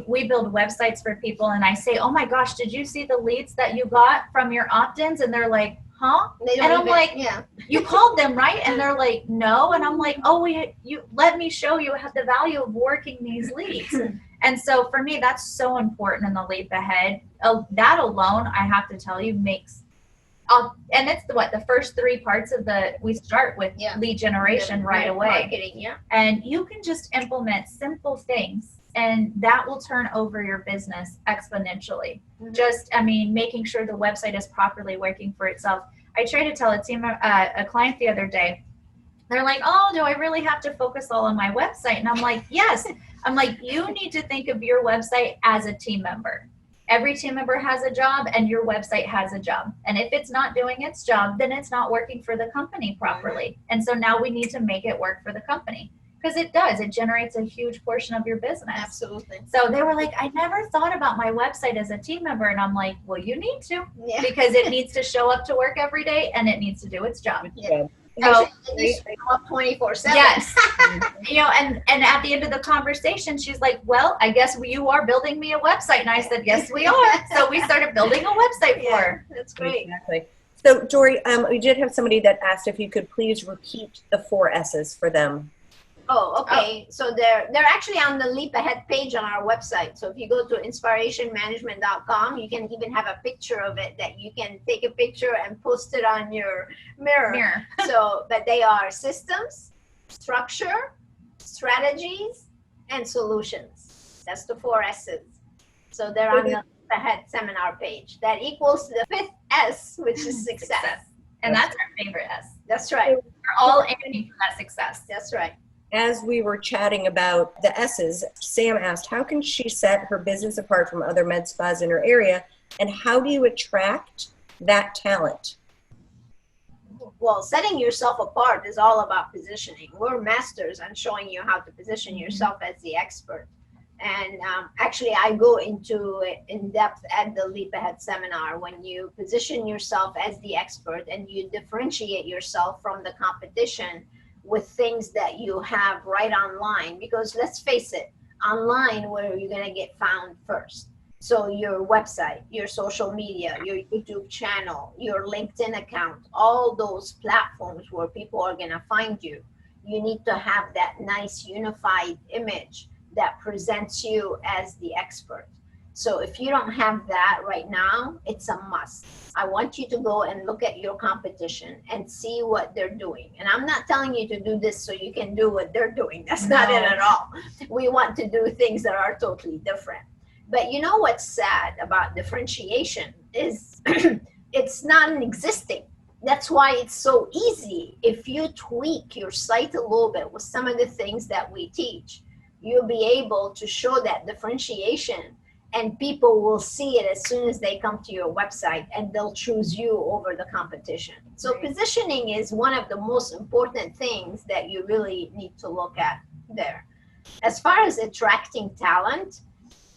A: We build websites for people, and I say, oh my gosh, did you see the leads that you got from your opt-ins? And they're like, huh? And I'm like,
B: yeah.
A: You called them, right? And they're like, no. And I'm like, oh, you let me show you the value of working these leads. And so for me, that's so important in the Leap Ahead. That alone, I have to tell you, makes and it's the first 3 parts of we start with lead generation right away.
B: Marketing, yeah.
A: And you can just implement simple things and that will turn over your business exponentially.
B: Mhm.
A: Just, I mean, making sure the website is properly working for itself. I tried to tell a client the other day, they're like, oh, do I really have to focus all on my website? And I'm like, yes. I'm like, you need to think of your website as a team member. Every team member has a job and your website has a job. And if it's not doing its job, then it's not working for the company properly. And so now we need to make it work for the company, because it does. It generates a huge portion of your business.
B: Absolutely.
A: So they were like, I never thought about my website as a team member. And I'm like, well, you need to,
B: Yeah.
A: because it needs to show up to work every day and it needs to do its job.
B: Yeah.
A: So,
B: Actually, it needs to show up 24/7.
A: yes. You know, and at the end of the conversation, she's like, well, I guess you are building me a website. And I said, yes, we are. So we started building a website for her.
B: That's great.
C: Exactly. So, Dori, we did have somebody that asked if you could please repeat the 4 S's for them.
B: Oh, okay. So they're actually on the Leap Ahead page on our website. So if you go to InSPArationManagement.com, you can even have a picture of it that you can take a picture and post it on your mirror. So, but they are systems, structure, strategies, and solutions. That's the 4 S's. So they're on the Leap Ahead seminar page. That equals the 5th S, which is success.
A: And that's our favorite S.
B: That's right.
A: We're all aiming for that success.
B: That's right.
C: As we were chatting about the S's, Sam asked, how can she set her business apart from other med spas in her area, and how do you attract that talent?
B: Well, setting yourself apart is all about positioning. We're masters on showing you how to position yourself as the expert. And actually, I go into it in depth at the Leap Ahead seminar. When you position yourself as the expert and you differentiate yourself from the competition with things that you have right online, because let's face it, online, where are you going to get found first? So your website, your social media, your YouTube channel, your LinkedIn account, all those platforms where people are going to find you, you need to have that nice unified image that presents you as the expert. So if you don't have that right now, it's a must. I want you to go and look at your competition and see what they're doing. And I'm not telling you to do this so you can do what they're doing. That's not it at all. We want to do things that are totally different. But you know what's sad about differentiation is it's non-existing. That's why it's so easy. If you tweak your site a little bit with some of the things that we teach, you'll be able to show that differentiation, and people will see it as soon as they come to your website, and they'll choose you over the competition. So positioning is one of the most important things that you really need to look at there. As far as attracting talent,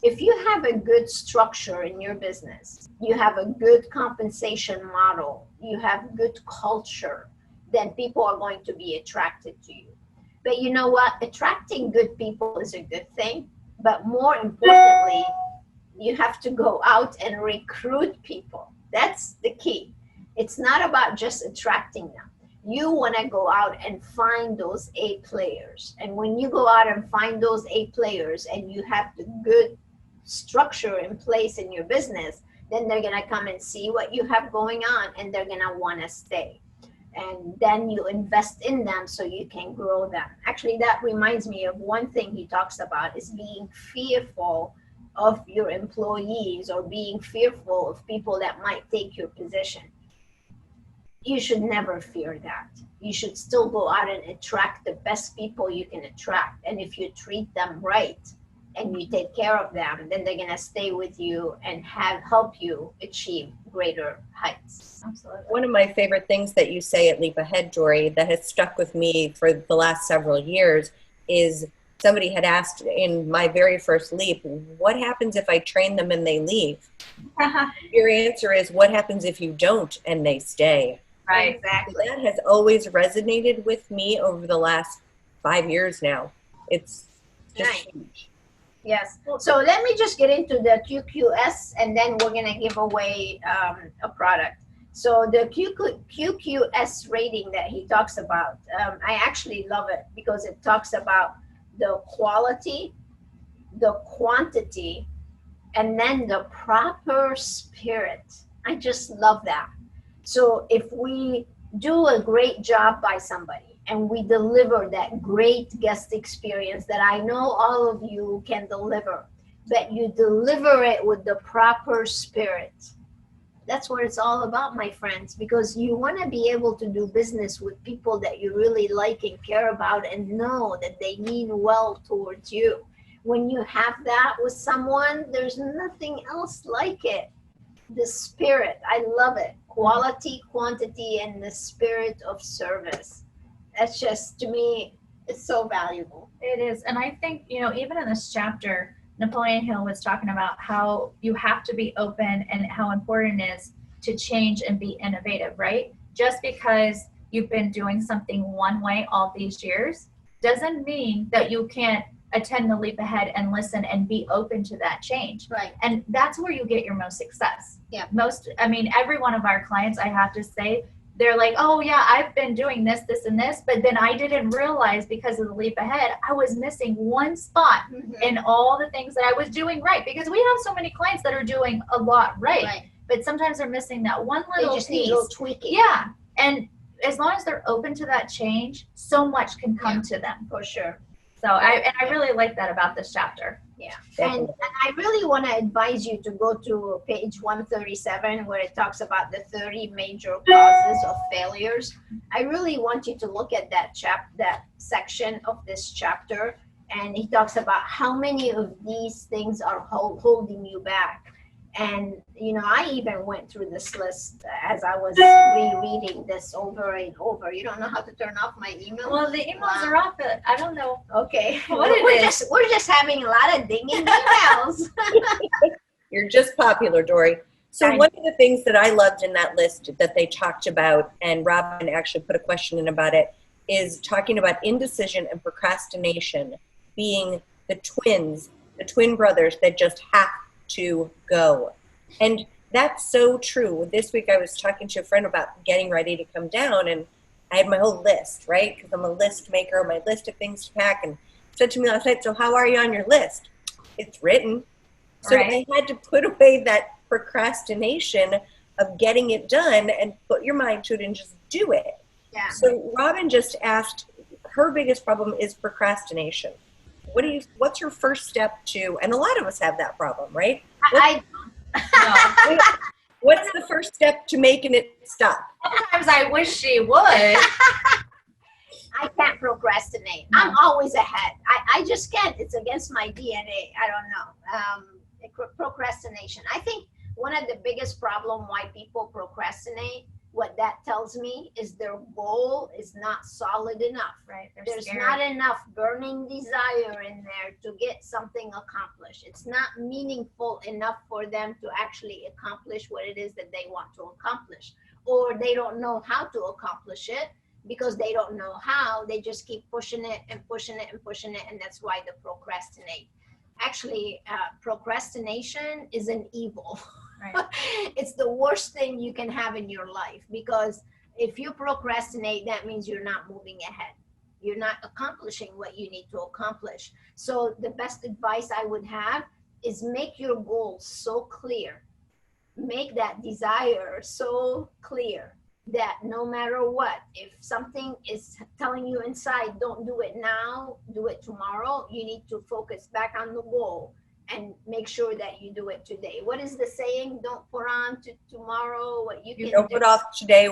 B: if you have a good structure in your business, you have a good compensation model, you have good culture, then people are going to be attracted to you. But you know what? Attracting good people is a good thing. But more importantly, you have to go out and recruit people. That's the key. It's not about just attracting them. You want to go out and find those A players. And when you go out and find those A players and you have the good structure in place in your business, then they're going to come and see what you have going on, and they're going to want to stay. And then you invest in them so you can grow them. Actually, that reminds me of one thing he talks about is being fearful of your employees or being fearful of people that might take your position. You should never fear that. You should still go out and attract the best people you can attract. And if you treat them right and you take care of them, then they're going to stay with you and help you achieve greater heights.
A: Absolutely.
C: One of my favorite things that you say at Leap Ahead, Dori, that has stuck with me for the last several years is somebody had asked in my very first Leap, what happens if I train them and they leave? Your answer is, what happens if you don't and they stay?
A: Right.
B: Exactly.
C: That has always resonated with me over the last 5 years now. It's just
B: Right.
C: huge.
B: Yes. So let me just get into the QQS, and then we're going to give away a product. So the QQS rating that he talks about, I actually love it because it talks about the quality, the quantity, and then the proper spirit. I just love that. So if we do a great job by somebody and we deliver that great guest experience that I know all of you can deliver, but you deliver it with the proper spirit. That's what it's all about, my friends, because you want to be able to do business with people that you really like and care about and know that they mean well towards you. When you have that with someone, there's nothing else like it. The spirit, I love it. Quality, quantity, and the spirit of service. That's just, to me, it's so valuable.
A: It is. And I think, even in this chapter, Napoleon Hill was talking about how you have to be open and how important it is to change and be innovative, right? Just because you've been doing something one way all these years doesn't mean that you can't attend the leap ahead and listen and be open to that change.
B: Right.
A: And that's where you get your most success.
B: Yeah.
A: Every one of our clients, I have to say, they're like, oh yeah, I've been doing this, this, and this, but then I didn't realize because of the leap ahead, I was missing one spot in all the things that I was doing right. Because we have so many clients that are doing a lot right. But sometimes they're missing that one little
B: they just
A: piece.
B: Need a little tweaking.
A: Yeah. And as long as they're open to that change, so much can come to them.
B: For sure.
A: So I really like that about this chapter.
B: Yeah. And I really want to advise you to go to page 137 where it talks about the 30 major causes of failures. I really want you to look at that section of this chapter, and he talks about how many of these things are holding you back. And, I even went through this list as I was rereading this over and over. You don't know how to turn off my email?
A: Well, the emails are off, but I don't know.
B: Okay.
A: We're
B: just having a lot of dinging emails.
C: You're just popular, Dori. So one of the things that I loved in that list that they talked about, and Robin actually put a question in about it, is talking about indecision and procrastination being the twin brothers that just have to go. And that's so true. This week I was talking to a friend about getting ready to come down, and I had my whole list, right? Because I'm a list maker, my list of things to pack, and said to me last night, so how are you on your list? It's written. So I had to put away that procrastination of getting it done and put your mind to it and just do it.
B: Yeah.
C: So Robin just asked, her biggest problem is procrastination. What's your first step to, and a lot of us have that problem, right? What's the first step to making it stop?
A: Sometimes I wish she would.
B: I can't procrastinate. No. I'm always ahead. I just can't. It's against my DNA. I don't know. Procrastination. I think one of the biggest problem why people procrastinate, what that tells me is their goal is not solid enough.
A: Right.
B: There's not enough burning desire in there to get something accomplished. It's not meaningful enough for them to actually accomplish what it is that they want to accomplish. Or they don't know how to accomplish it because they don't know how. They just keep pushing it and pushing it and pushing it, and that's why they procrastinate. Actually, procrastination is an evil. Right. It's the worst thing you can have in your life, because if you procrastinate, that means you're not moving ahead. You're not accomplishing what you need to accomplish. So the best advice I would have is make your goals so clear. Make that desire so clear that no matter what, if something is telling you inside, don't do it now, do it tomorrow, you need to focus back on the goal and make sure that you do it today. What is the saying? Don't put on to tomorrow what you can do.
C: Don't put off today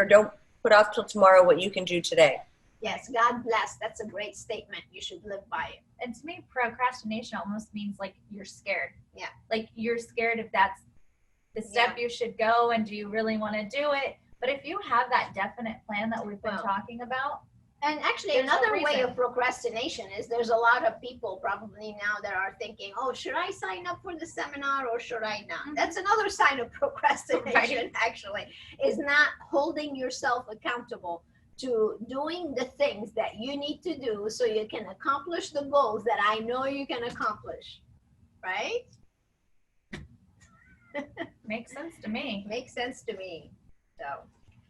C: don't put off till tomorrow what you can do today.
B: Yes, God bless. That's a great statement. You should live by it.
A: And to me, procrastination almost means like you're scared.
B: Yeah.
A: Like you're scared if that's the step you should go, and do you really want to do it? But if you have that definite plan that we've been talking about.
B: And actually, another way of procrastination is there's a lot of people probably now that are thinking, oh, should I sign up for the seminar or should I not? Mm-hmm. That's another sign of procrastination, actually, is not holding yourself accountable to doing the things that you need to do so you can accomplish the goals that I know you can accomplish, right?
A: Makes sense to me.
B: Makes sense to me. So,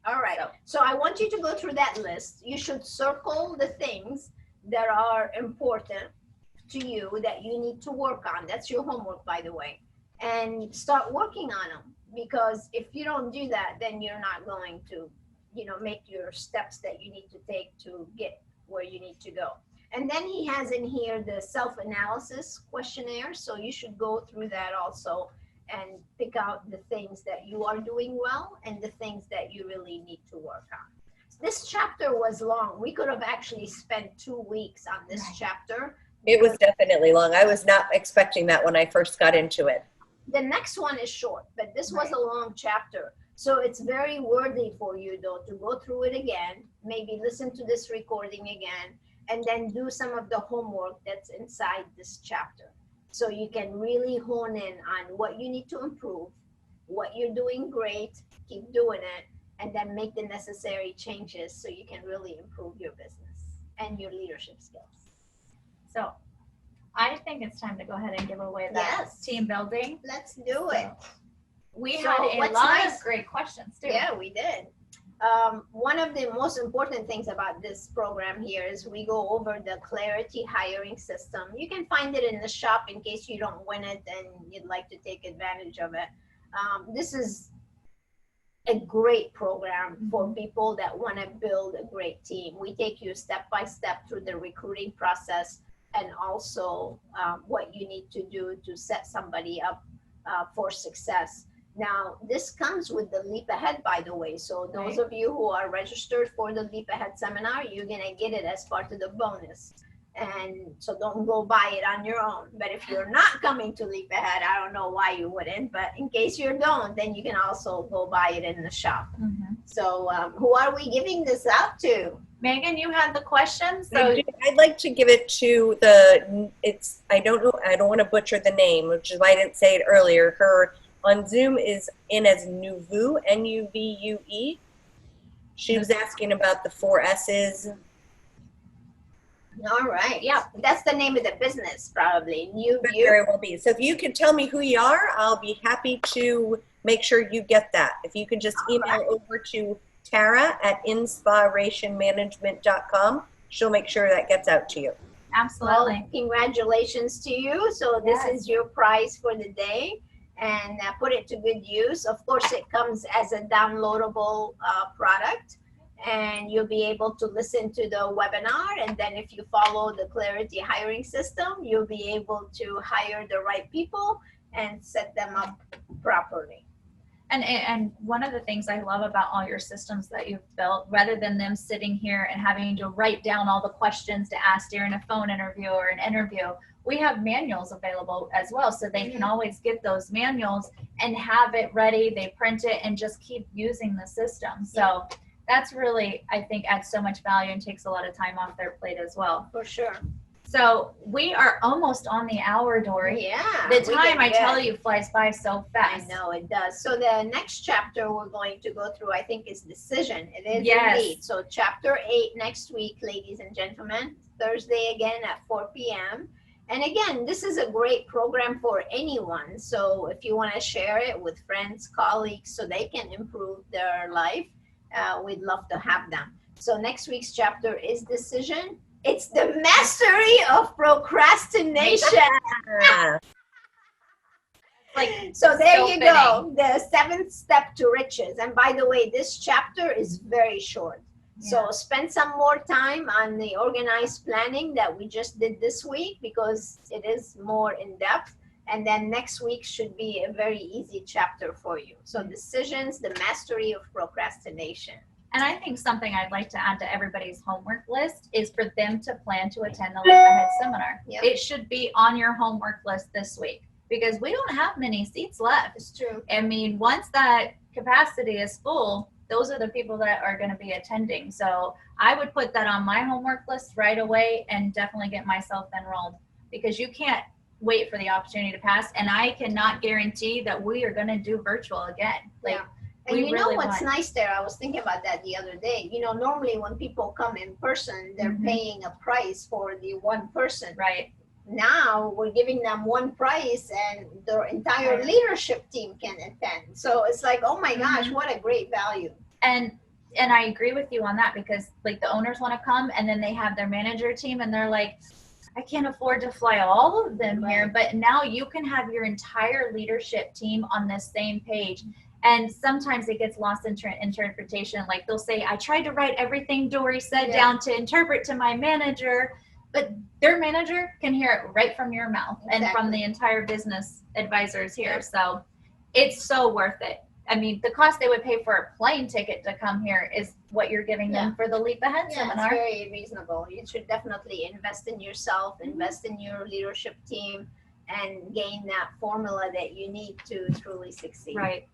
B: all right. So I want you to go through that list. You should circle the things that are important to you that you need to work on. That's your homework, by the way. And start working on them. Because if you don't do that, then you're not going to make your steps that you need to take to get where you need to go. And then he has in here the self-analysis questionnaire. So you should go through that also and pick out the things that you are doing well and the things that you really need to work on. This chapter was long. We could have actually spent 2 weeks on this chapter.
C: It was definitely long. I was not expecting that when I first got into it.
B: The next one is short, but this was a long chapter. So it's very worthy for you, though, to go through it again, maybe listen to this recording again, and then do some of the homework that's inside this chapter. So you can really hone in on what you need to improve, what you're doing great, keep doing it, and then make the necessary changes so you can really improve your business and your leadership skills.
A: So I think it's time to go ahead and give away that team building.
B: Let's do it.
A: We had a lot of great questions too.
B: Yeah, we did. One of the most important things about this program here is we go over the Clarity hiring system. You can find it in the shop in case you don't win it and you'd like to take advantage of it. This is a great program for people that want to build a great team. We take you step by step through the recruiting process and also what you need to do to set somebody up for success. Now, this comes with the Leap Ahead, by the way. So those of you who are registered for the Leap Ahead seminar, you're going to get it as part of the bonus. And so don't go buy it on your own. But if you're not coming to Leap Ahead, I don't know why you wouldn't. But in case you don't, then you can also go buy it in the shop. So who are we giving this out to?
A: Meaghan, you had the questions. So
C: I'd like to give it to I don't know, I don't want to butcher the name, which is why I didn't say it earlier. Her on Zoom is in as Nuvu, N-U-V-U-E. She was asking about the 4 S's.
B: All right. Yeah, that's the name of the business, probably.
C: Very well be. So if you can tell me who you are, I'll be happy to make sure you get that. If you can just email over to Tara at InSPArationManagement.com, she'll make sure that gets out to you.
A: Absolutely.
B: Well, congratulations to you. So this is your prize for the day. And put it to good use. Of course, it comes as a downloadable product, and you'll be able to listen to the webinar. And then if you follow the Clarity hiring system, you'll be able to hire the right people and set them up properly.
A: And one of the things I love about all your systems that you've built, rather than them sitting here and having to write down all the questions to ask during a phone interview or an interview, we have manuals available as well. So they can always get those manuals and have it ready. They print it and just keep using the system. So that's really, I think, adds so much value and takes a lot of time off their plate as well.
B: For sure.
A: So we are almost on the hour, Dori.
B: Yeah.
A: The time, I tell you, flies by so fast.
B: I know it does. So the next chapter we're going to go through, I think, is decision. It is indeed. So chapter 8 next week, ladies and gentlemen, Thursday again at 4 p.m. And again, this is a great program for anyone. So if you want to share it with friends, colleagues, so they can improve their life, we'd love to have them. So next week's chapter is decision. It's the mastery of procrastination. So there you go. The 7th step to riches. And by the way, this chapter is very short. So spend some more time on the organized planning that we just did this week, because it is more in depth. And then next week should be a very easy chapter for you. So decisions, the mastery of procrastination.
A: And I think something I'd like to add to everybody's homework list is for them to plan to attend the Leap Ahead seminar. It should be on your homework list this week, because we don't have many seats left.
B: It's true.
A: I mean, once that capacity is full, those are the people that are going to be attending. So I would put that on my homework list right away and definitely get myself enrolled, because you can't wait for the opportunity to pass. And I cannot guarantee that we are going to do virtual again.
B: And you know what's nice there? I was thinking about that the other day. You know, normally when people come in person, they're paying a price for the one person.
A: Right.
B: Now we're giving them one price and their entire leadership team can attend. So it's like, oh my gosh, what a great value.
A: And I agree with you on that, because like the owners want to come and then they have their manager team and they're like, I can't afford to fly all of them here. But now you can have your entire leadership team on the same page. And sometimes it gets lost in interpretation. Like they'll say, I tried to write everything Dori said down to interpret to my manager, but their manager can hear it right from your mouth and from the entire business advisors here. So it's so worth it. I mean, the cost they would pay for a plane ticket to come here is what you're giving them for the Leap Ahead seminar.
B: It's very reasonable. You should definitely invest in yourself, invest in your leadership team, and gain that formula that you need to truly succeed.
A: Right.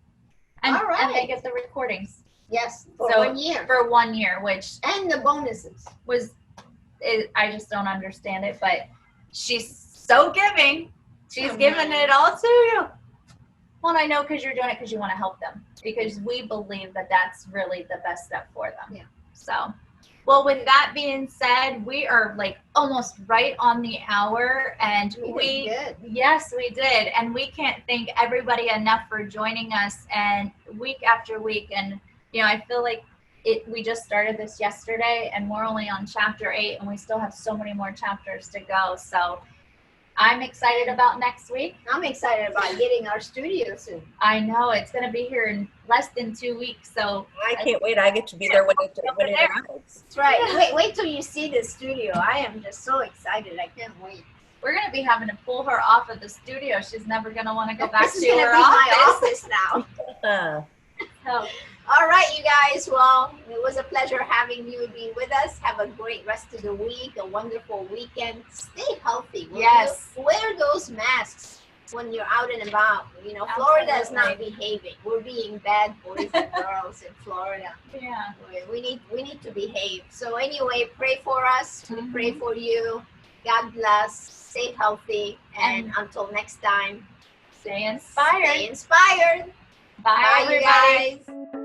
A: And, and they get the recordings.
B: Yes, for 1 year.
A: For 1 year, which
B: and the bonuses
A: I just don't understand it, but she's so giving. She's giving it all to you. Well, I know because you're doing it because you want to help them, because we believe that that's really the best step for them.
B: Yeah.
A: So, well, with that being said, we are like almost right on the hour, and yes, we did. And we can't thank everybody enough for joining us and week after week. And, you know, I feel like we just started this yesterday and we're only on chapter 8 and we still have so many more chapters to go. So I'm excited about next week.
B: I'm excited about getting our studio soon.
A: I know it's going to be here in less than 2 weeks. So
C: I can't wait. I get to be there when it arrives.
B: That's right. Wait till you see the studio. I am just so excited. I can't wait.
A: We're going to be having to pull her off of the studio. She's never going to want to go back to her
B: office now.
A: So,
B: all right, you guys. Well, it was a pleasure having you be with us. Have a great rest of the week, a wonderful weekend. Stay healthy. Wear those masks when you're out and about. You know, Florida is not behaving. We're being bad boys and girls in Florida.
A: Yeah.
B: We need to behave. So anyway, pray for us. We pray for you. God bless. Stay healthy. And until next time,
A: stay inspired.
B: Stay inspired.
A: Bye, everybody.
B: You guys.